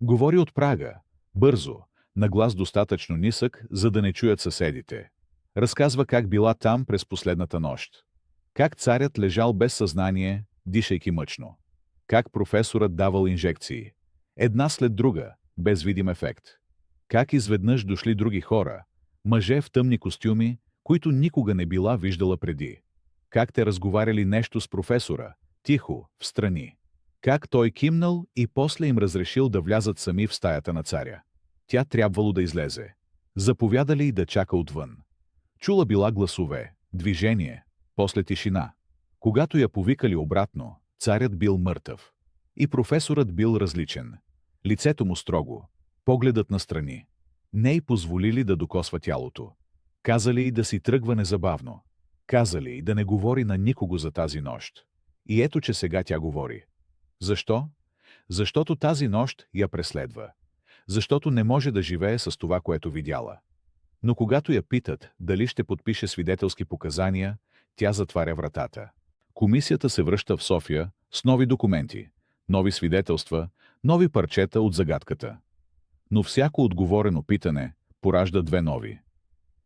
[SPEAKER 1] Говори от прага, бързо, на глас достатъчно нисък, за да не чуят съседите. Разказва как била там през последната нощ. Как царят лежал без съзнание, дишайки мъчно. Как професорът давал инжекции. Една след друга, без видим ефект. Как изведнъж дошли други хора, мъже в тъмни костюми, които никога не била виждала преди. Как те разговаряли нещо с професора, тихо, встрани. Как той кимнал и после им разрешил да влязат сами в стаята на царя. Тя трябвало да излезе. Заповядали и да чака отвън. Чула била гласове, движение, после тишина. Когато я повикали обратно, царят бил мъртъв. И професорът бил различен. Лицето му строго, погледът настрани. Не й позволили да докосва тялото. Казали й да си тръгва незабавно. Казали й да не говори на никого за тази нощ. И ето, че сега тя говори. Защо? Защото тази нощ я преследва. Защото не може да живее с това, което видяла. Но когато я питат дали ще подпише свидетелски показания, тя затваря вратата. Комисията се връща в София с нови документи, нови свидетелства, нови парчета от загадката. Но всяко отговорено питане поражда 2 нови.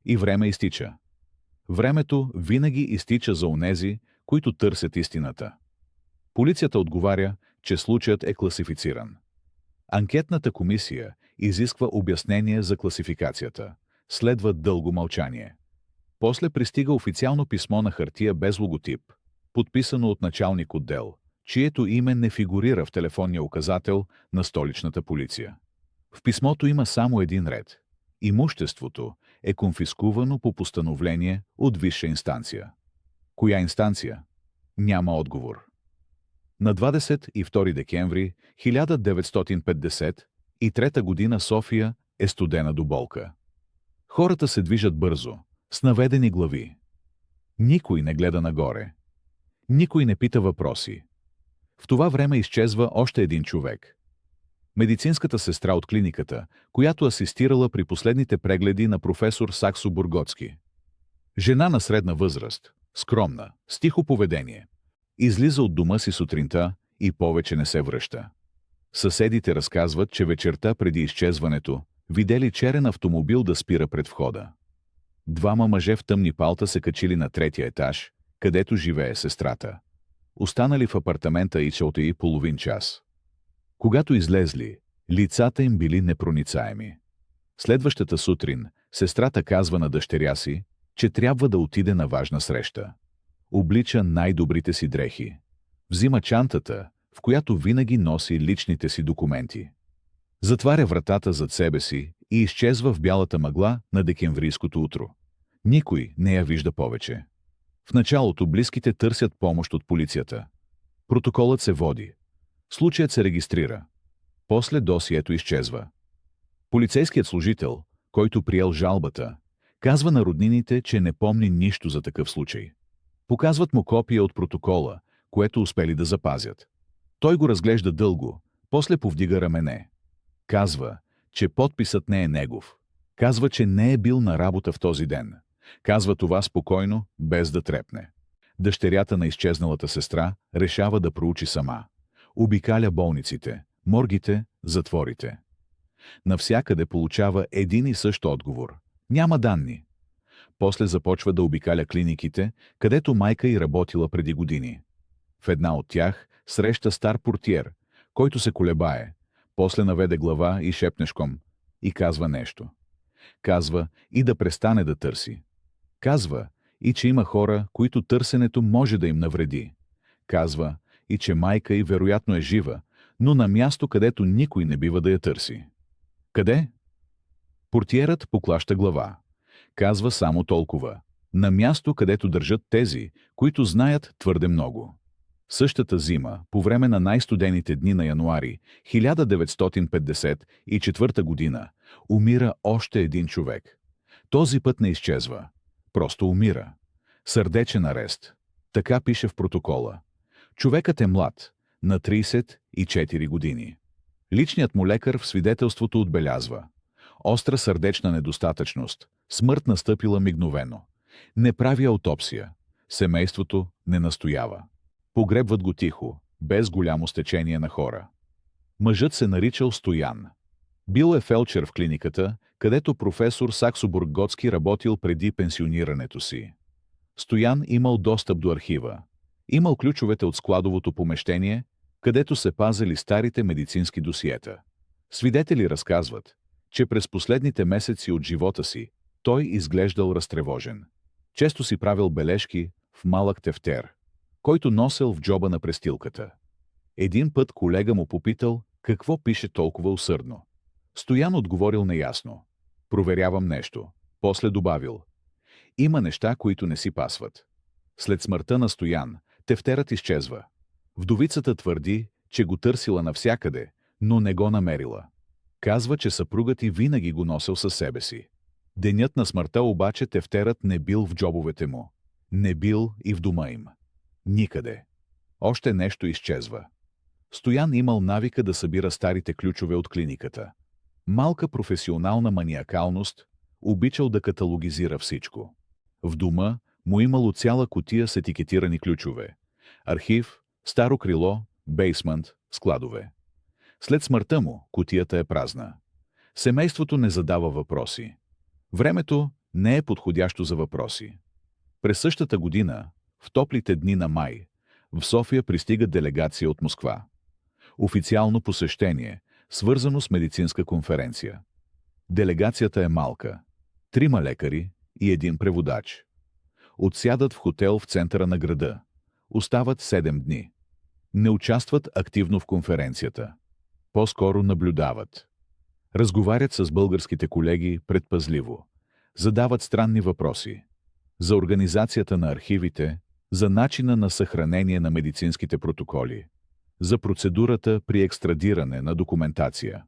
[SPEAKER 1] И време изтича. Времето винаги изтича за онези, които търсят истината. Полицията отговаря, че случаят е класифициран. Анкетната комисия изисква обяснение за класификацията. Следва дълго мълчание. После пристига официално писмо на хартия без логотип, подписано от началник отдел, чието име не фигурира в телефонния указател на столичната полиция. В писмото има само един ред. Имуществото е конфискувано по постановление от висша инстанция. Коя инстанция? Няма отговор. На 22 декември 1953 година София е студена до болка. Хората се движат бързо, с наведени глави. Никой не гледа нагоре. Никой не пита въпроси. В това време изчезва още един човек. Медицинската сестра от клиниката, която асистирала при последните прегледи на професор Саксо-Бургоцки. Жена на средна възраст, скромна, с тихо поведение. Излиза от дома си сутринта и повече не се връща. Съседите разказват, че вечерта преди изчезването видели черен автомобил да спира пред входа. Двама мъже в тъмни палта се качили на третия етаж, където живее сестрата. Останали в апартамента и чалта половин час. Когато излезли, лицата им били непроницаеми. Следващата сутрин сестрата казва на дъщеря си, че трябва да отиде на важна среща. Облича най-добрите си дрехи. Взима чантата, в която винаги носи личните си документи. Затваря вратата зад себе си и изчезва в бялата мъгла на декемврийското утро. Никой не я вижда повече. В началото близките търсят помощ от полицията. Протоколът се води. Случаят се регистрира. После досието изчезва. Полицейският служител, който приел жалбата, казва на роднините, че не помни нищо за такъв случай. Показват му копия от протокола, което успели да запазят. Той го разглежда дълго, после повдига рамене. Казва, че подписът не е негов. Казва, че не е бил на работа в този ден. Казва това спокойно, без да трепне. Дъщерята на изчезналата сестра решава да проучи сама. Обикаля болниците, моргите, затворите. Навсякъде получава един и същ отговор. Няма данни. После започва да обикаля клиниките, където майка й работила преди години. В една от тях среща стар портиер, който се колебае. После наведе глава и шепнешком и казва нещо. Казва и да престане да търси. Казва и че има хора, които търсенето може да им навреди. Казва и че майка й вероятно е жива, но на място, където никой не бива да я търси. Къде? Портиерът поклаща глава. Казва само толкова. На място, където държат тези, които знаят твърде много. Същата зима, по време на най-студените дни на януари 1954 година, умира още един човек. Този път не изчезва. Просто умира. Сърдечен арест. Така пише в протокола. Човекът е млад, на 34 години. Личният му лекар в свидетелството отбелязва. Остра сърдечна недостатъчност. Смърт настъпила мигновено. Не прави аутопсия. Семейството не настоява. Погребват го тихо, без голямо стечение на хора. Мъжът се наричал Стоян. Бил е фелчер в клиниката, където професор Саксо-Бургоцки работил преди пенсионирането си. Стоян имал достъп до архива. Имал ключовете от складовото помещение, където се пазели старите медицински досиета. Свидетели разказват, че през последните месеци от живота си той изглеждал разтревожен. Често си правил бележки в малък тефтер, който носел в джоба на престилката. Един път колега му попитал какво пише толкова усърдно. Стоян отговорил неясно. Проверявам нещо. После добавил. Има неща, които не си пасват. След смъртта на Стоян, тефтерът изчезва. Вдовицата твърди, че го търсила навсякъде, но не го намерила. Казва, че съпругът й винаги го носил със себе си. Денят на смъртта обаче тефтерът не бил в джобовете му. Не бил и в дома им. Никъде. Още нещо изчезва. Стоян имал навика да събира старите ключове от клиниката. Малка професионална маниакалност, обичал да каталогизира всичко. В дома му имало цяла кутия с етикетирани ключове. Архив, старо крило, бейсмент, складове. След смъртта му кутията е празна. Семейството не задава въпроси. Времето не е подходящо за въпроси. През същата година, в топлите дни на май, в София пристига делегация от Москва. Официално посещение, свързано с медицинска конференция. Делегацията е малка. 3 лекари и 1 преводач. Отсядат в хотел в центъра на града. Остават 7 дни. Не участват активно в конференцията. По-скоро наблюдават. Разговарят с българските колеги предпазливо. Задават странни въпроси. За организацията на архивите, за начина на съхранение на медицинските протоколи, за процедурата при екстрадиране на документация.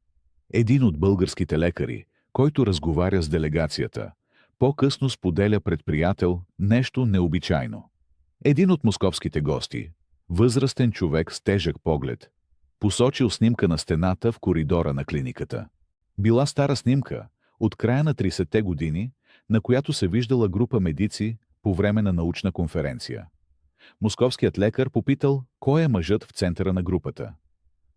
[SPEAKER 1] Един от българските лекари, който разговаря с делегацията, по-късно споделя пред приятел нещо необичайно. Един от московските гости, възрастен човек с тежък поглед, посочил снимка на стената в коридора на клиниката. Била стара снимка от края на 30-те години, на която се виждала група медици по време на научна конференция. Московският лекар попитал кой е мъжът в центъра на групата.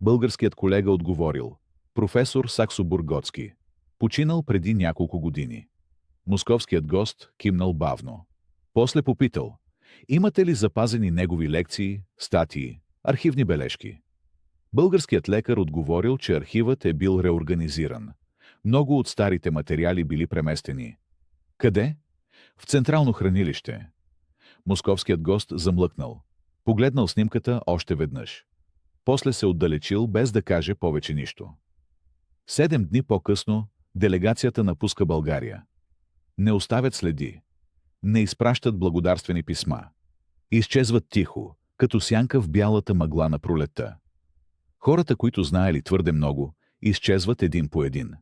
[SPEAKER 1] Българският колега отговорил: професор Саксо-Бургоцки, починал преди няколко години. Московският гост кимнал бавно. После попитал: имате ли запазени негови лекции, статии, архивни бележки? Българският лекар отговорил, че архивът е бил реорганизиран. Много от старите материали били преместени. Къде? В централно хранилище. Московският гост замлъкнал. Погледнал снимката още веднъж. После се отдалечил, без да каже повече нищо. 7 дни по-късно делегацията напуска България. Не оставят следи. Не изпращат благодарствени писма. Изчезват тихо, като сянка в бялата мъгла на пролетта. Хората, които знаели твърде много, изчезват един по един.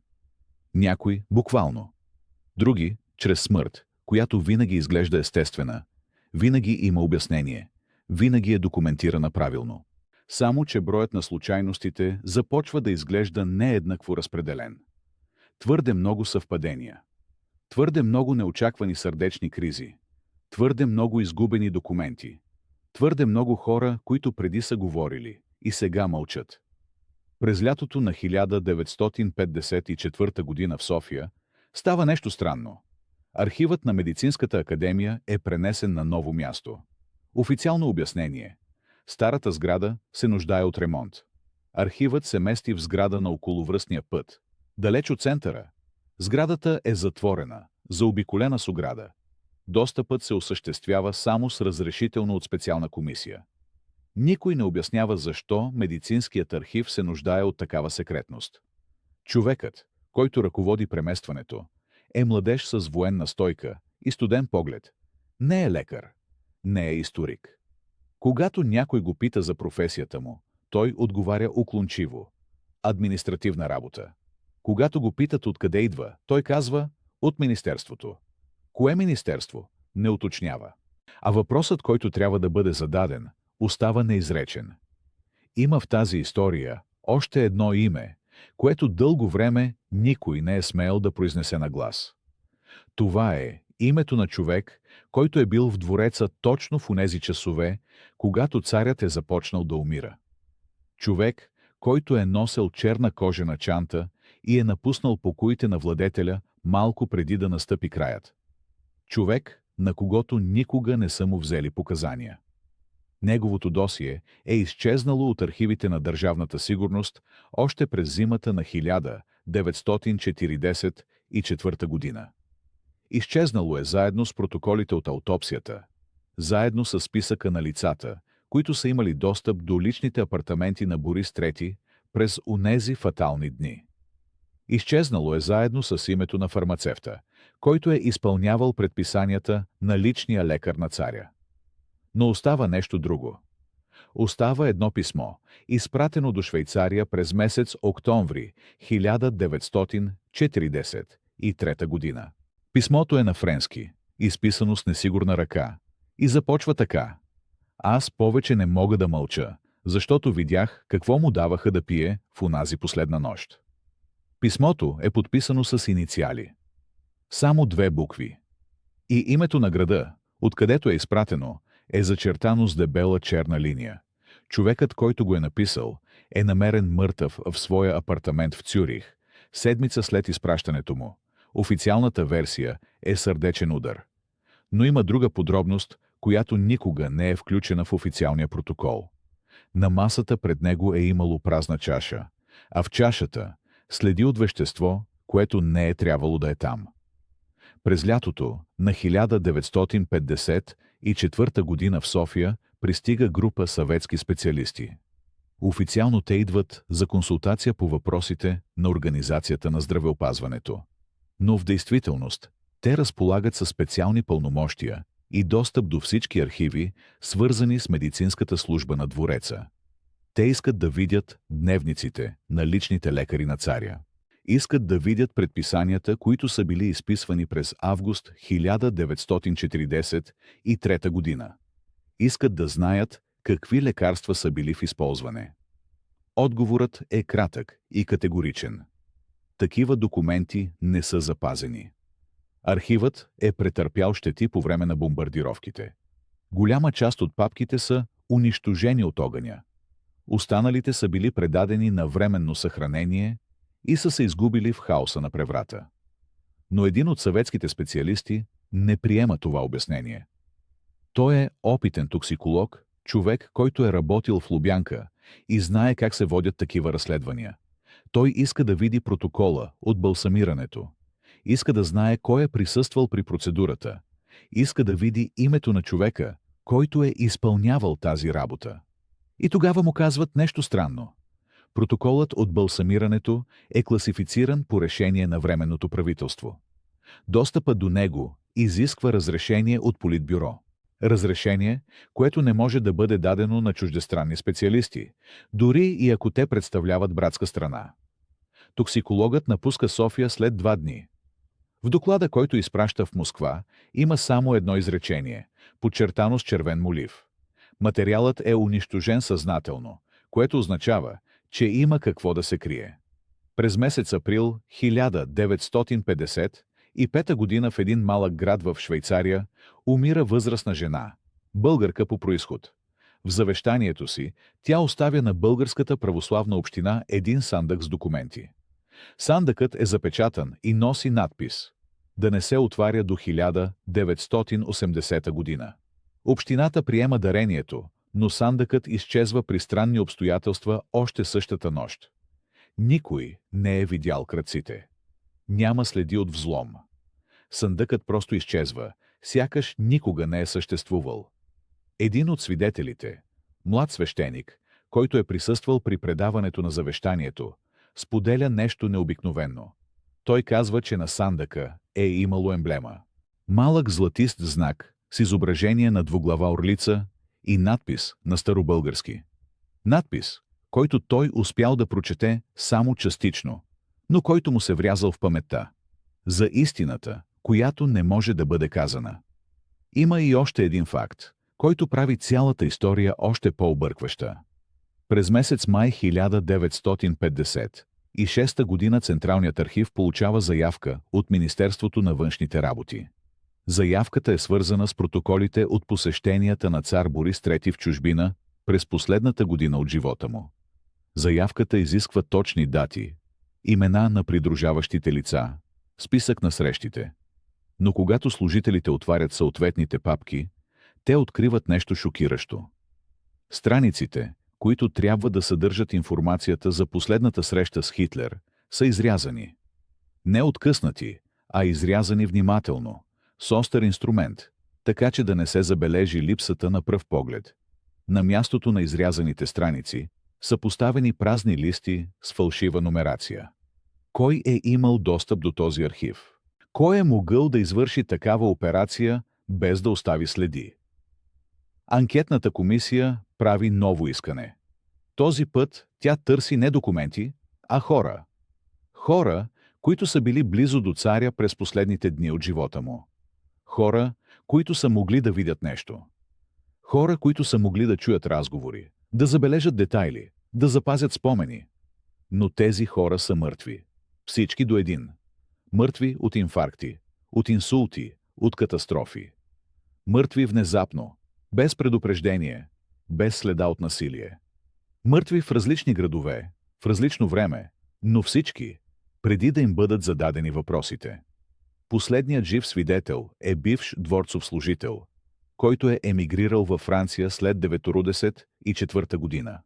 [SPEAKER 1] Някои буквално. Други чрез смърт, която винаги изглежда естествена, винаги има обяснение, винаги е документирана правилно. Само че броят на случайностите започва да изглежда нееднакво разпределен. Твърде много съвпадения. Твърде много неочаквани сърдечни кризи. Твърде много изгубени документи. Твърде много хора, които преди са говорили и сега мълчат. През лятото на 1954 година в София става нещо странно. Архивът на Медицинската академия е пренесен на ново място. Официално обяснение. Старата сграда се нуждае от ремонт. Архивът се мести в сграда на околовръстния път. Далеч от центъра. Сградата е затворена, заобиколена с ограда. Достъпът се осъществява само с разрешително от специална комисия. Никой не обяснява защо медицинският архив се нуждае от такава секретност. Човекът, който ръководи преместването, е младеж с военна стойка и студен поглед. Не е лекар, не е историк. Когато някой го пита за професията му, той отговаря уклончиво. Административна работа. Когато го питат откъде идва, той казва: от министерството. Кое министерство? Не уточнява. А въпросът, който трябва да бъде зададен, остава неизречен. Има в тази история още едно име, което дълго време никой не е смеял да произнесе на глас. Това е името на човек, който е бил в двореца точно в онези часове, когато царят е започнал да умира. Човек, който е носел черна кожена чанта и е напуснал покоите на владетеля малко преди да настъпи краят. Човек, на когото никога не са му взели показания. Неговото досие е изчезнало от архивите на Държавната сигурност още през зимата на 1944 година. Изчезнало е заедно с протоколите от аутопсията, заедно с списъка на лицата, които са имали достъп до личните апартаменти на Борис III през онези фатални дни. Изчезнало е заедно с името на фармацевта, който е изпълнявал предписанията на личния лекар на царя. Но остава нещо друго. Остава едно писмо, изпратено до Швейцария през месец октомври 1943 година. Писмото е на френски, изписано с несигурна ръка, и започва така: аз повече не мога да мълча, защото видях какво му даваха да пие в онази последна нощ. Писмото е подписано с инициали. Само 2 букви. И името на града, откъдето е изпратено, е зачертано с дебела черна линия. Човекът, който го е написал, е намерен мъртъв в своя апартамент в Цюрих, седмица след изпращането му. Официалната версия е сърдечен удар. Но има друга подробност, която никога не е включена в официалния протокол. На масата пред него е имало празна чаша, а в чашата следи от вещество, което не е трябвало да е там. През лятото на 1954 година в София пристига група съветски специалисти. Официално те идват за консултация по въпросите на Организацията на здравеопазването. Но в действителност, те разполагат със специални пълномощия и достъп до всички архиви, свързани с медицинската служба на двореца. Те искат да видят дневниците на личните лекари на царя. Искат да видят предписанията, които са били изписвани през август 1943 година. Искат да знаят какви лекарства са били в използване. Отговорът е кратък и категоричен. Такива документи не са запазени. Архивът е претърпял щети по време на бомбардировките. Голяма част от папките са унищожени от огъня. Останалите са били предадени на временно съхранение и са се изгубили в хаоса на преврата. Но един от съветските специалисти не приема това обяснение. Той е опитен токсиколог, човек, който е работил в Лубянка и знае как се водят такива разследвания. Той иска да види протокола от балсамирането. Иска да знае кой е присъствал при процедурата. Иска да види името на човека, който е изпълнявал тази работа. И тогава му казват нещо странно. Протоколът от балсамирането е класифициран по решение на Временното правителство. Достъпът до него изисква разрешение от Политбюро. Разрешение, което не може да бъде дадено на чуждестранни специалисти, дори и ако те представляват братска страна. Токсикологът напуска София след 2 дни. В доклада, който изпраща в Москва, има само едно изречение, подчертано с червен молив. Материалът е унищожен съзнателно, което означава, че има какво да се крие. През месец април 1955 година в един малък град в Швейцария умира възрастна жена, българка по произход. В завещанието си тя оставя на българската православна община един сандък с документи. Сандъкът е запечатан и носи надпис «Да не се отваря до 1980 година». Общината приема дарението, но сандъкът изчезва при странни обстоятелства още същата нощ. Никой не е видял крадците. Няма следи от взлом. Сандъкът просто изчезва, сякаш никога не е съществувал. Един от свидетелите, млад свещеник, който е присъствал при предаването на завещанието, споделя нещо необикновено. Той казва, че на сандъка е имало емблема. Малък златист знак с изображение на двуглава орлица и надпис на старобългарски. Надпис, който той успял да прочете само частично, но който му се врязал в паметта. За истината, която не може да бъде казана. Има и още един факт, който прави цялата история още по-объркваща. През месец май 1956 година Централният архив получава заявка от Министерството на външните работи. Заявката е свързана с протоколите от посещенията на цар Борис III в чужбина през последната година от живота му. Заявката изисква точни дати, имена на придружаващите лица, списък на срещите. Но когато служителите отварят съответните папки, те откриват нещо шокиращо. Страниците, които трябва да съдържат информацията за последната среща с Хитлер, са изрязани. Не откъснати, а изрязани внимателно, с остър инструмент, така че да не се забележи липсата на пръв поглед. На мястото на изрязаните страници са поставени празни листи с фалшива номерация. Кой е имал достъп до този архив? Кой е могъл да извърши такава операция без да остави следи? Анкетната комисия прави ново искане. Този път тя търси не документи, а хора. Хора, които са били близо до царя през последните дни от живота му. Хора, които са могли да видят нещо. Хора, които са могли да чуят разговори, да забележат детайли, да запазят спомени. Но тези хора са мъртви. Всички до един. Мъртви от инфаркти, от инсулти, от катастрофи. Мъртви внезапно, без предупреждение, без следа от насилие. Мъртви в различни градове, в различно време, но всички, преди да им бъдат зададени въпросите. Последният жив свидетел е бивш дворцов служител, който е емигрирал във Франция след 1994 година.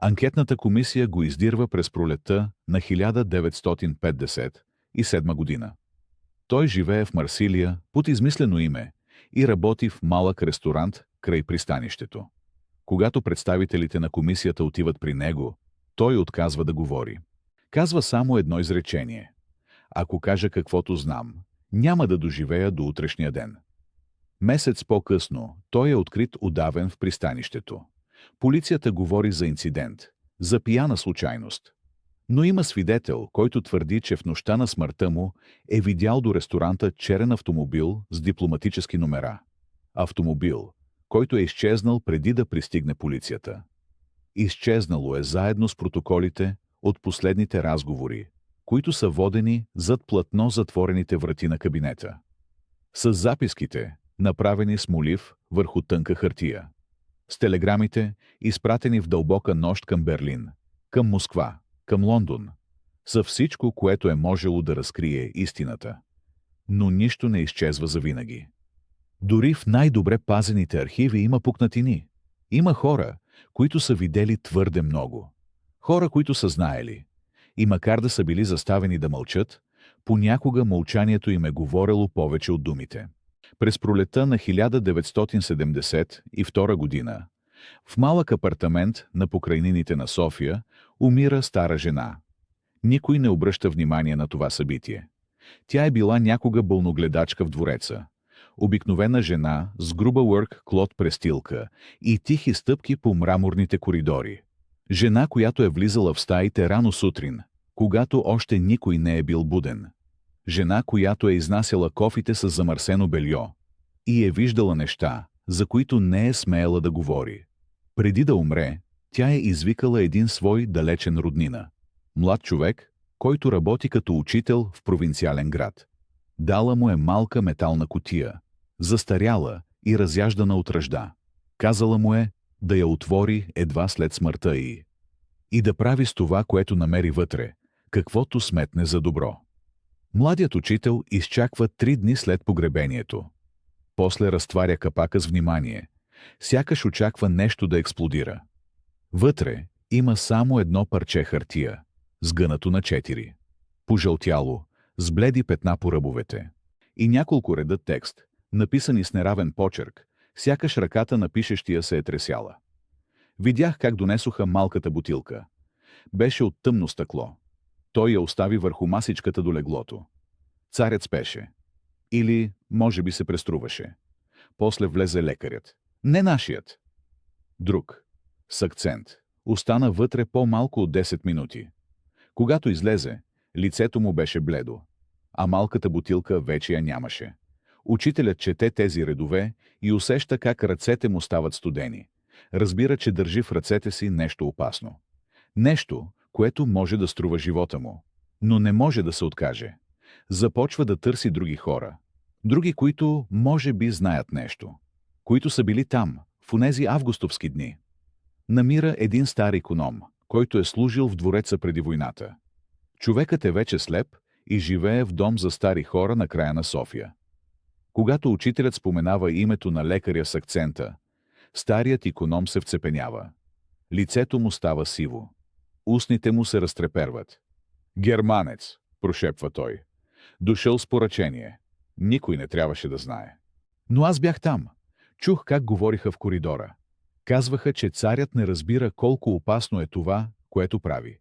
[SPEAKER 1] Анкетната комисия го издирва през пролетта на 1957 година. Той живее в Марсилия под измислено име и работи в малък ресторант край пристанището. Когато представителите на комисията отиват при него, той отказва да говори. Казва само едно изречение. Ако кажа каквото знам, няма да доживея до утрешния ден. Месец по-късно той е открит удавен в пристанището. Полицията говори за инцидент, за пияна случайност. Но има свидетел, който твърди, че в нощта на смъртта му е видял до ресторанта черен автомобил с дипломатически номера. Автомобил, който е изчезнал преди да пристигне полицията. Изчезнало е заедно с протоколите от последните разговори, които са водени зад платно затворените врати на кабинета. С записките, направени с молив върху тънка хартия. С телеграмите, изпратени в дълбока нощ към Берлин, към Москва, към Лондон. За всичко, което е можело да разкрие истината. Но нищо не изчезва завинаги. Дори в най-добре пазените архиви има пукнатини. Има хора, които са видели твърде много. Хора, които са знаели. И макар да са били заставени да мълчат, понякога мълчанието им е говорело повече от думите. През пролета на 1972 година, в малък апартамент на покрайнините на София, умира стара жена. Никой не обръща внимание на това събитие. Тя е била някога бълногледачка в двореца. Обикновена жена с груба work-клот престилка и тихи стъпки по мраморните коридори. Жена, която е влизала в стаите рано сутрин, когато още никой не е бил буден. Жена, която е изнасяла кофите с замърсено бельо и е виждала неща, за които не е смеяла да говори. Преди да умре, тя е извикала един свой далечен роднина. Млад човек, който работи като учител в провинциален град. Дала му е малка метална кутия, застаряла и разяждана от ръжда. Казала му е да я отвори едва след смъртта й. И да прави с това, което намери вътре, каквото сметне за добро. Младият учител изчаква 3 дни след погребението. После разтваря капака с внимание, сякаш очаква нещо да експлодира. Вътре има само едно парче хартия, сгънато на 4. Пожълтяло, с бледи петна по ръбовете. И няколко реда текст, написани с неравен почерк, сякаш ръката на пишещия се е тресяла. Видях как донесоха малката бутилка. Беше от тъмно стъкло. Той я остави върху масичката до леглото. Царят спеше. Или, може би, се преструваше. После влезе лекарят. Не нашият. Друг. С акцент. Остана вътре по-малко от 10 минути. Когато излезе, лицето му беше бледо, а малката бутилка вече я нямаше. Учителят чете тези редове и усеща как ръцете му стават студени. Разбира, че държи в ръцете си нещо опасно. Нещо, което може да струва живота му, но не може да се откаже. Започва да търси други хора. Други, които може би знаят нещо. Които са били там, в онези августовски дни. Намира един стар иконом, който е служил в двореца преди войната. Човекът е вече слеп и живее в дом за стари хора на края на София. Когато учителят споменава името на лекаря с акцента, старият иконом се вцепенява. Лицето му става сиво. Устните му се разтреперват. «Германец», прошепва той. Дошъл с поръчение. Никой не трябваше да знае. Но аз бях там. Чух как говориха в коридора. Казваха, че царят не разбира колко опасно е това, което прави.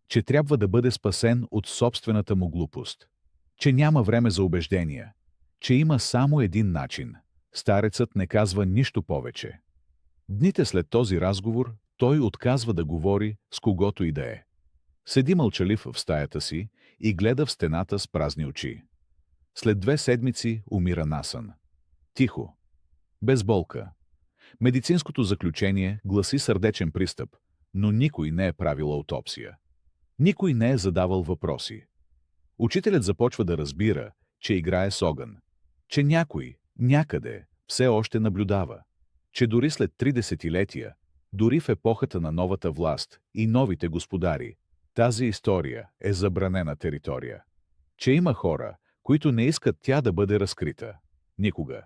[SPEAKER 1] Че трябва да бъде спасен от собствената му глупост. Че няма време за убеждения. Че има само един начин. Старецът не казва нищо повече. Дните след този разговор той отказва да говори с когото и да е. Седи мълчалив в стаята си и гледа в стената с празни очи. След 2 седмици умира насън. Тихо. Без болка. Медицинското заключение гласи сърдечен пристъп, но никой не е правил аутопсия. Никой не е задавал въпроси. Учителят започва да разбира, че играе с огън. Че някой, някъде, все още наблюдава. Че дори след 3 десетилетия, дори в епохата на новата власт и новите господари, тази история е забранена територия. Че има хора, които не искат тя да бъде разкрита. Никога.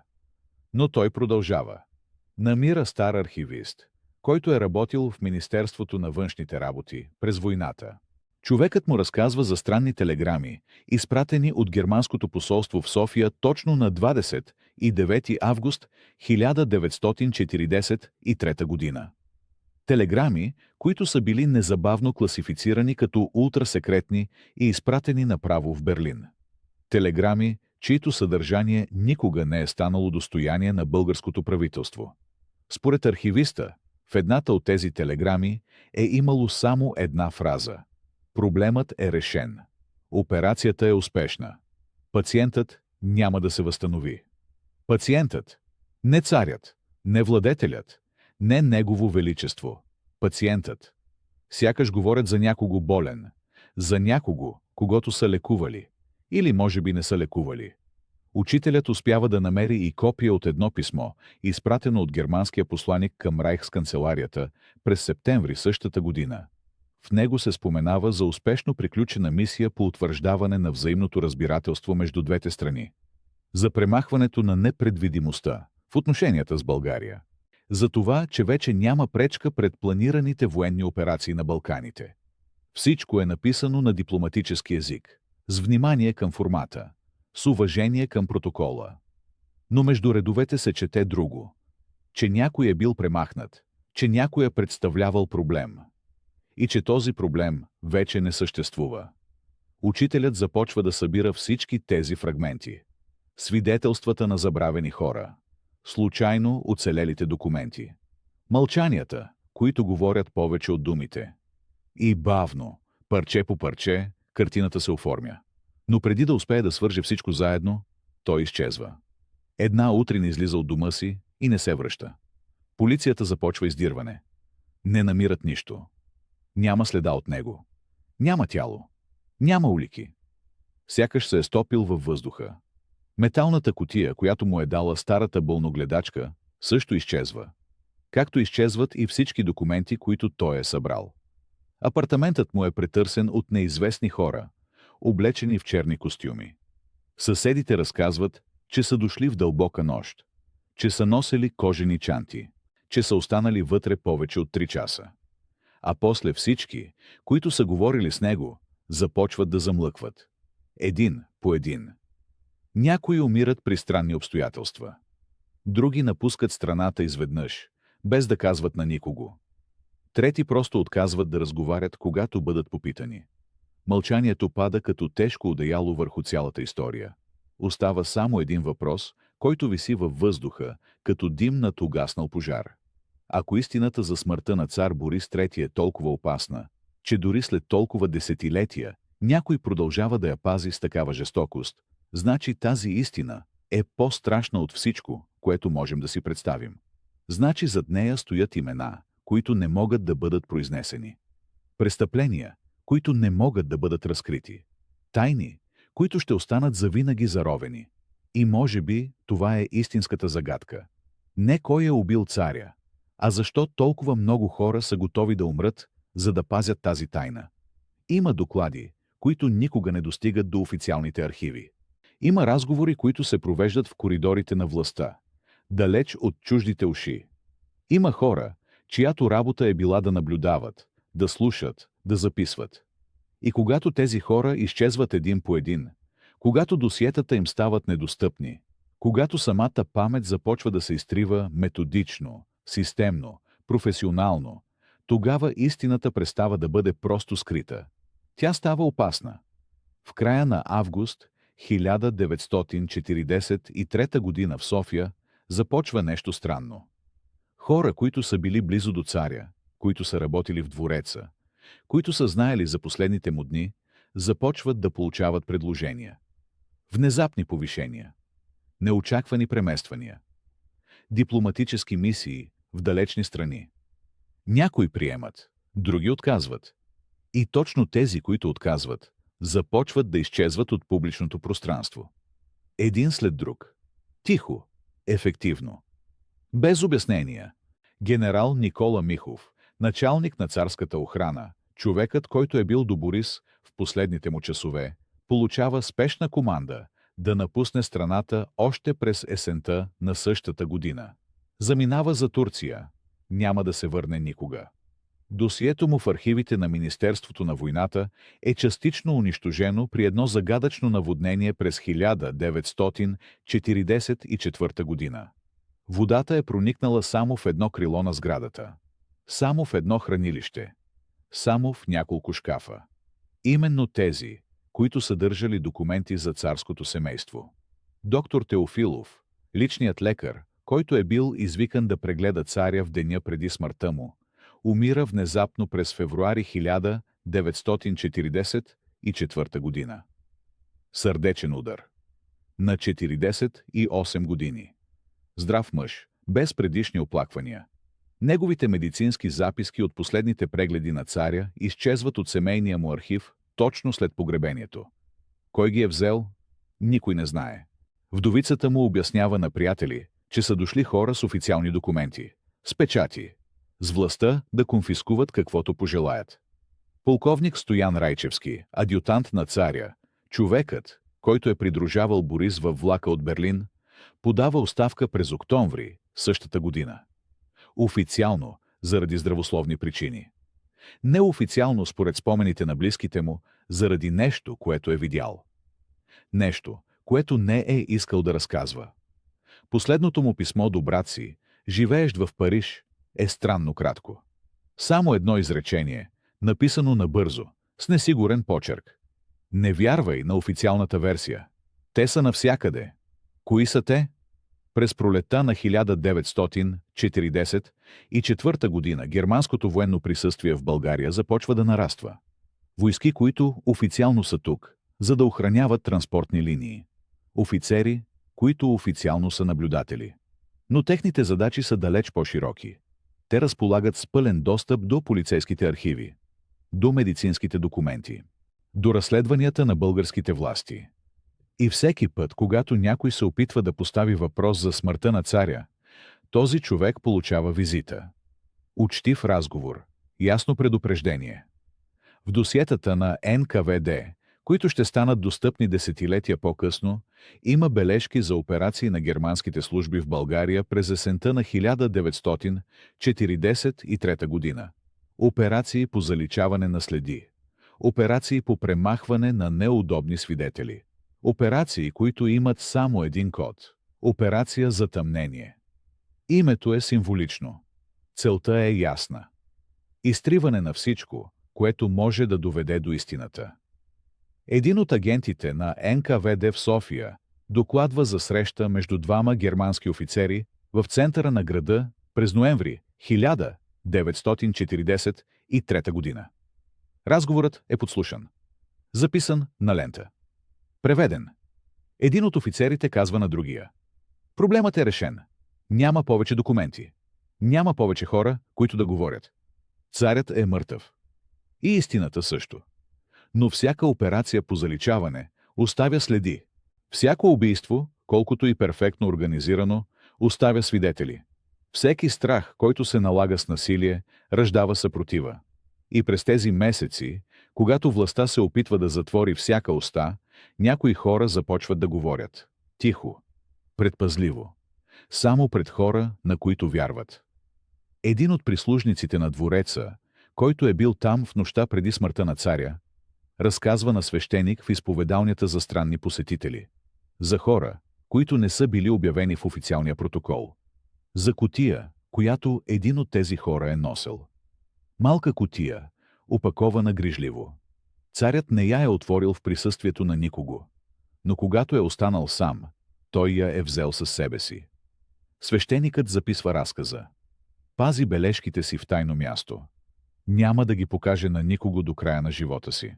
[SPEAKER 1] Но той продължава. Намира стар архивист, който е работил в Министерството на външните работи през войната. Човекът му разказва за странни телеграми, изпратени от германското посолство в София точно на 29 август 1943 година. Телеграми, които са били незабавно класифицирани като ултрасекретни и изпратени направо в Берлин. Телеграми, чието съдържание никога не е станало достояние на българското правителство. Според архивиста, в едната от тези телеграми е имало само една фраза: „Проблемът е решен. Операцията е успешна. Пациентът няма да се възстанови." Пациентът, не царят, не владетелят, не негово величество. Пациентът. Сякаш говорят за някого болен, за някого, когото са лекували. Или може би не са лекували. Учителят успява да намери и копия от едно писмо, изпратено от германския посланик към Райхсканцеларията през септември същата година. В него се споменава за успешно приключена мисия по утвърждаване на взаимното разбирателство между двете страни. За премахването на непредвидимостта в отношенията с България. За това, че вече няма пречка пред планираните военни операции на Балканите. Всичко е написано на дипломатически език, с внимание към формата, с уважение към протокола. Но между редовете се чете друго. Че някой е бил премахнат, че някой е представлявал проблем. И че този проблем вече не съществува. Учителят започва да събира всички тези фрагменти. Свидетелствата на забравени хора. Случайно оцелелите документи. Мълчанията, които говорят повече от думите. И бавно, парче по парче, картината се оформя. Но преди да успее да свърже всичко заедно, той изчезва. Една утрин излиза от дома си и не се връща. Полицията започва издирване. Не намират нищо. Няма следа от него. Няма тяло. Няма улики. Сякаш се е стопил във въздуха. Металната кутия, която му е дала старата болногледачка, също изчезва. Както изчезват и всички документи, които той е събрал. Апартаментът му е претърсен от неизвестни хора, облечени в черни костюми. Съседите разказват, че са дошли в дълбока нощ, че са носели кожени чанти, че са останали вътре повече от 3 часа. А после всички, които са говорили с него, започват да замлъкват. Един по един. Някои умират при странни обстоятелства. Други напускат страната изведнъж, без да казват на никого. Трети просто отказват да разговарят, когато бъдат попитани. Мълчанието пада като тежко одеяло върху цялата история. Остава само един въпрос, който виси във въздуха, като дим над угаснал пожар. Ако истината за смъртта на цар Борис III е толкова опасна, че дори след толкова десетилетия някой продължава да я пази с такава жестокост, значи тази истина е по-страшна от всичко, което можем да си представим. Значи зад нея стоят имена, които не могат да бъдат произнесени. Престъпления, които не могат да бъдат разкрити. Тайни, които ще останат завинаги заровени. И може би това е истинската загадка. Не кой е убил царя, а защо толкова много хора са готови да умрат, за да пазят тази тайна. Има доклади, които никога не достигат до официалните архиви. Има разговори, които се провеждат в коридорите на властта, далеч от чуждите уши. Има хора, чиято работа е била да наблюдават, да слушат, да записват. И когато тези хора изчезват един по един, когато досиетата им стават недостъпни, когато самата памет започва да се изтрива методично, системно, професионално, тогава истината престава да бъде просто скрита. Тя става опасна. В края на август 1943 година в София започва нещо странно. Хора, които са били близо до царя, които са работили в двореца, които са знаели за последните му дни, започват да получават предложения. Внезапни повишения, неочаквани премествания, дипломатически мисии в далечни страни. Някои приемат, други отказват. И точно тези, които отказват, започват да изчезват от публичното пространство. Един след друг. Тихо, ефективно. Без обяснения. Генерал Никола Михов, началник на царската охрана, човекът, който е бил до Борис в последните му часове, получава спешна команда да напусне страната още през есента на същата година. Заминава за Турция. Няма да се върне никога. Досието му в архивите на Министерството на войната е частично унищожено при едно загадъчно наводнение през 1944 година. Водата е проникнала само в едно крило на сградата. Само в едно хранилище. Само в няколко шкафа. Именно тези, които съдържали документи за царското семейство. Доктор Теофилов, личният лекар, който е бил извикан да прегледа царя в деня преди смъртта му, умира внезапно през февруари 1944 година. Сърдечен удар. На 48 години. Здрав мъж, без предишни оплаквания. Неговите медицински записки от последните прегледи на царя изчезват от семейния му архив точно след погребението. Кой ги е взел? Никой не знае. Вдовицата му обяснява на приятели, че са дошли хора с официални документи, с печати, с властта да конфискуват каквото пожелаят. Полковник Стоян Райчевски, адютант на царя, човекът, който е придружавал Борис във влака от Берлин, подава оставка през октомври същата година. Официално, заради здравословни причини. Неофициално, според спомените на близките му, заради нещо, което е видял. Нещо, което не е искал да разказва. Последното му писмо до брат си, живеещ в Париж, е странно кратко. Само едно изречение, написано набързо, с несигурен почерк. Не вярвай на официалната версия. Те са навсякъде. Кои са те? През пролетта на 1944 година германското военно присъствие в България започва да нараства. Войски, които официално са тук, за да охраняват транспортни линии. Офицери, които официално са наблюдатели. Но техните задачи са далеч по-широки. Те разполагат с пълен достъп до полицейските архиви, до медицинските документи, до разследванията на българските власти. И всеки път, когато някой се опитва да постави въпрос за смъртта на царя, този човек получава визита. Учтив разговор, ясно предупреждение. В досиетата на НКВД, които ще станат достъпни десетилетия по-късно, има бележки за операции на германските служби в България през есента на 1943 година. Операции по заличаване на следи. Операции по премахване на неудобни свидетели. Операции, които имат само един код. Операция за тъмнение. Името е символично. Целта е ясна. Изтриване на всичко, което може да доведе до истината. Един от агентите на НКВД в София докладва за среща между двама германски офицери в центъра на града през ноември 1943 година. Разговорът е подслушан. Записан на лента. Преведен. Един от офицерите казва на другия: проблемът е решен. Няма повече документи. Няма повече хора, които да говорят. Царят е мъртъв. И истината също. Но всяка операция по заличаване оставя следи. Всяко убийство, колкото и перфектно организирано, оставя свидетели. Всеки страх, който се налага с насилие, ръждава съпротива. И през тези месеци, когато властта се опитва да затвори всяка уста, някои хора започват да говорят. Тихо. Предпазливо. Само пред хора, на които вярват. Един от прислужниците на двореца, който е бил там в нощта преди смъртта на царя, разказва на свещеник в изповедалнята за странни посетители. За хора, които не са били обявени в официалния протокол. За кутия, която един от тези хора е носил. Малка кутия, опакована грижливо. Царят не я е отворил в присъствието на никого. Но когато е останал сам, той я е взел със себе си. Свещеникът записва разказа. Пази бележките си в тайно място. Няма да ги покаже на никого до края на живота си.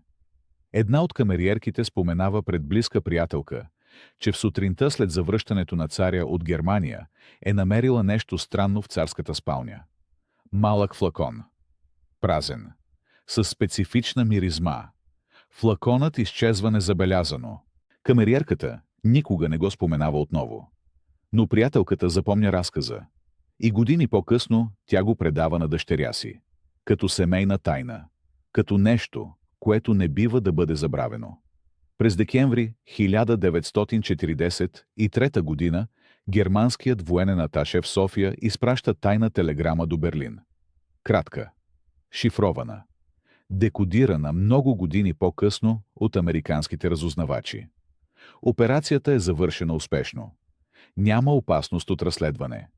[SPEAKER 1] Една от камериерките споменава пред близка приятелка, че в сутринта след завръщането на царя от Германия е намерила нещо странно в царската спалня. Малък флакон. Празен. Със специфична миризма. Флаконът изчезва незабелязано. Камериерката никога не го споменава отново. Но приятелката запомня разказа. И години по-късно тя го предава на дъщеря си. Като семейна тайна. Като нещо, което не бива да бъде забравено. През декември 1943 година германският военен аташе в София изпраща тайна телеграма до Берлин. Кратка. Шифрована. Декодирана много години по-късно от американските разузнавачи. Операцията е завършена успешно. Няма опасност от разследване.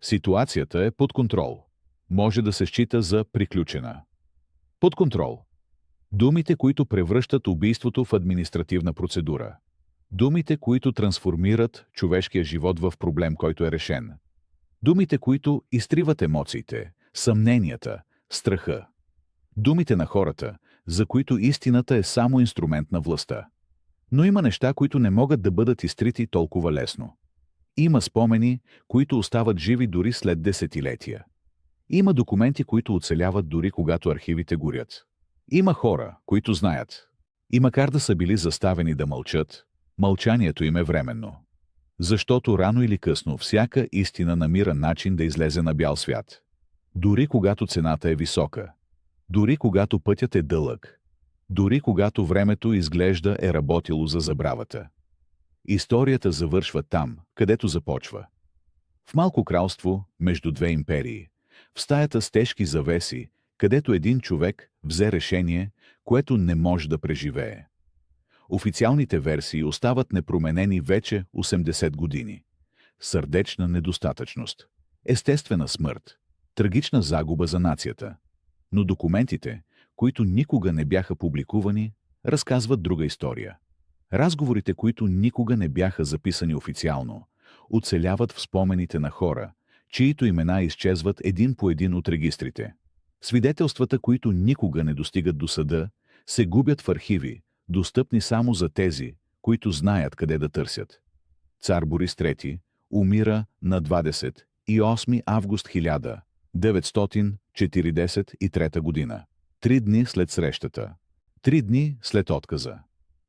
[SPEAKER 1] Ситуацията е под контрол. може да се счита за приключена. Под контрол. Думите, които превръщат убийството в административна процедура. Думите, които трансформират човешкия живот в проблем, който е решен. Думите, които изтриват емоциите, съмненията, страха. Думите на хората, за които истината е само инструмент на властта. Но има неща, които не могат да бъдат изтрити толкова лесно. Има спомени, които остават живи дори след десетилетия. Има документи, които оцеляват дори когато архивите горят. Има хора, които знаят. И макар да са били заставени да мълчат, мълчанието им е временно. Защото рано или късно всяка истина намира начин да излезе на бял свят. Дори когато цената е висока. Дори когато пътят е дълъг. Дори когато времето изглежда е работило за забравата. Историята завършва там, където започва. В малко кралство, между две империи, в стаята с тежки завеси, където един човек взе решение, което не може да преживее. Официалните версии остават непроменени вече 80 години. Сърдечна недостатъчност, естествена смърт, трагична загуба за нацията. Но документите, които никога не бяха публикувани, разказват друга история. Разговорите, които никога не бяха записани официално, оцеляват в спомените на хора, чието имена изчезват един по един от регистрите. Свидетелствата, които никога не достигат до съда, се губят в архиви, достъпни само за тези, които знаят къде да търсят. Цар Борис III умира на 28 август 1943 година. 3 дни след срещата. 3 дни след отказа.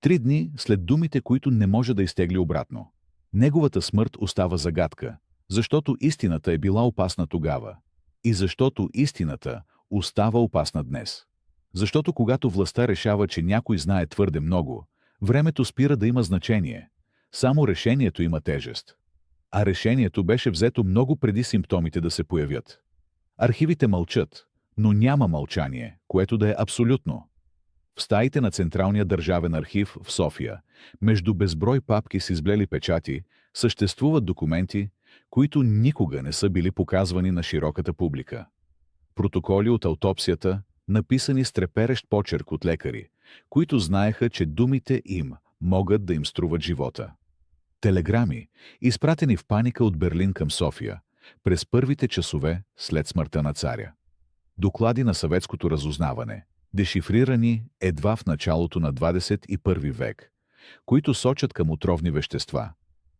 [SPEAKER 1] 3 дни след думите, които не може да изтегли обратно. Неговата смърт остава загадка, защото истината е била опасна тогава. И защото истината остава опасна днес. Защото когато властта решава, че някой знае твърде много, времето спира да има значение. Само решението има тежест. А решението беше взето много преди симптомите да се появят. Архивите мълчат, но няма мълчание, което да е абсолютно. В стаите на Централния държавен архив в София, между безброй папки с изблели печати, съществуват документи, които никога не са били показвани на широката публика. Протоколи от аутопсията, написани с треперещ почерк от лекари, които знаеха, че думите им могат да им струват живота. Телеграми, изпратени в паника от Берлин към София, през първите часове след смъртта на царя. Доклади на съветското разузнаване, дешифрирани едва в началото на 21 век, които сочат към отровни вещества,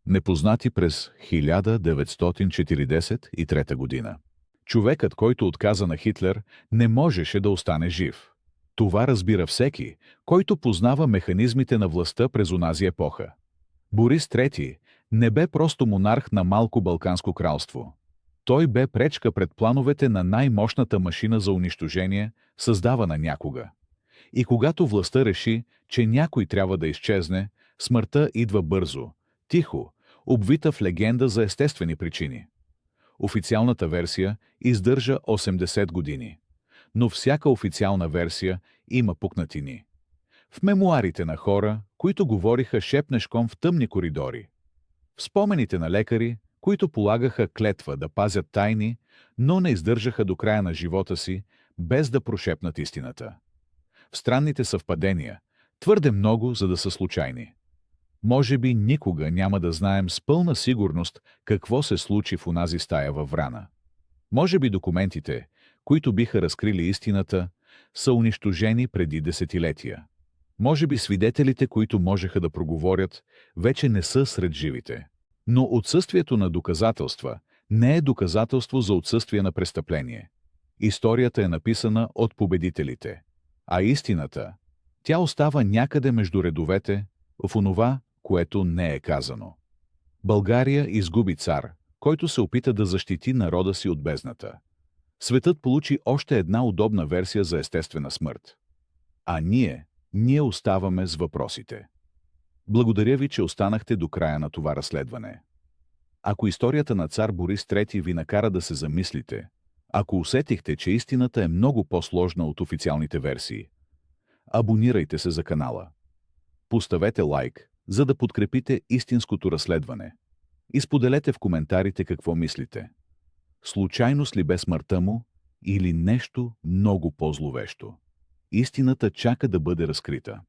[SPEAKER 1] непознати през 1943 година. Човекът, който отказа на Хитлер, не можеше да остане жив. Това разбира всеки, който познава механизмите на властта през онази епоха. Борис III не бе просто монарх на малко балканско кралство. Той бе пречка пред плановете на най-мощната машина за унищожение, създавана някога. И когато властта реши, че някой трябва да изчезне, смъртта идва бързо, тихо, обвита в легенда за естествени причини. Официалната версия издържа 80 години. Но всяка официална версия има пукнатини. В мемуарите на хора, които говориха шепнешком в тъмни коридори. В спомените на лекари, които полагаха клетва да пазят тайни, но не издържаха до края на живота си, без да прошепнат истината. В странните съвпадения, твърде много, за да са случайни. Може би никога няма да знаем с пълна сигурност какво се случи в онази стая във Врана. Може би документите, които биха разкрили истината, са унищожени преди десетилетия. Може би свидетелите, които можеха да проговорят, вече не са сред живите. Но отсъствието на доказателства не е доказателство за отсъствие на престъпление. Историята е написана от победителите. А истината, тя остава някъде между редовете, в онова, което не е казано. България изгуби цар, който се опита да защити народа си от бездната. Светът получи още една удобна версия за естествена смърт. А ние оставаме с въпросите. Благодаря ви, че останахте до края на това разследване. Ако историята на цар Борис III ви накара да се замислите, ако усетихте, че истината е много по-сложна от официалните версии, абонирайте се за канала. Поставете лайк, за да подкрепите истинското разследване. И споделете в коментарите какво мислите. Случайност ли бе смъртта му или нещо много по-зловещо. Истината чака да бъде разкрита.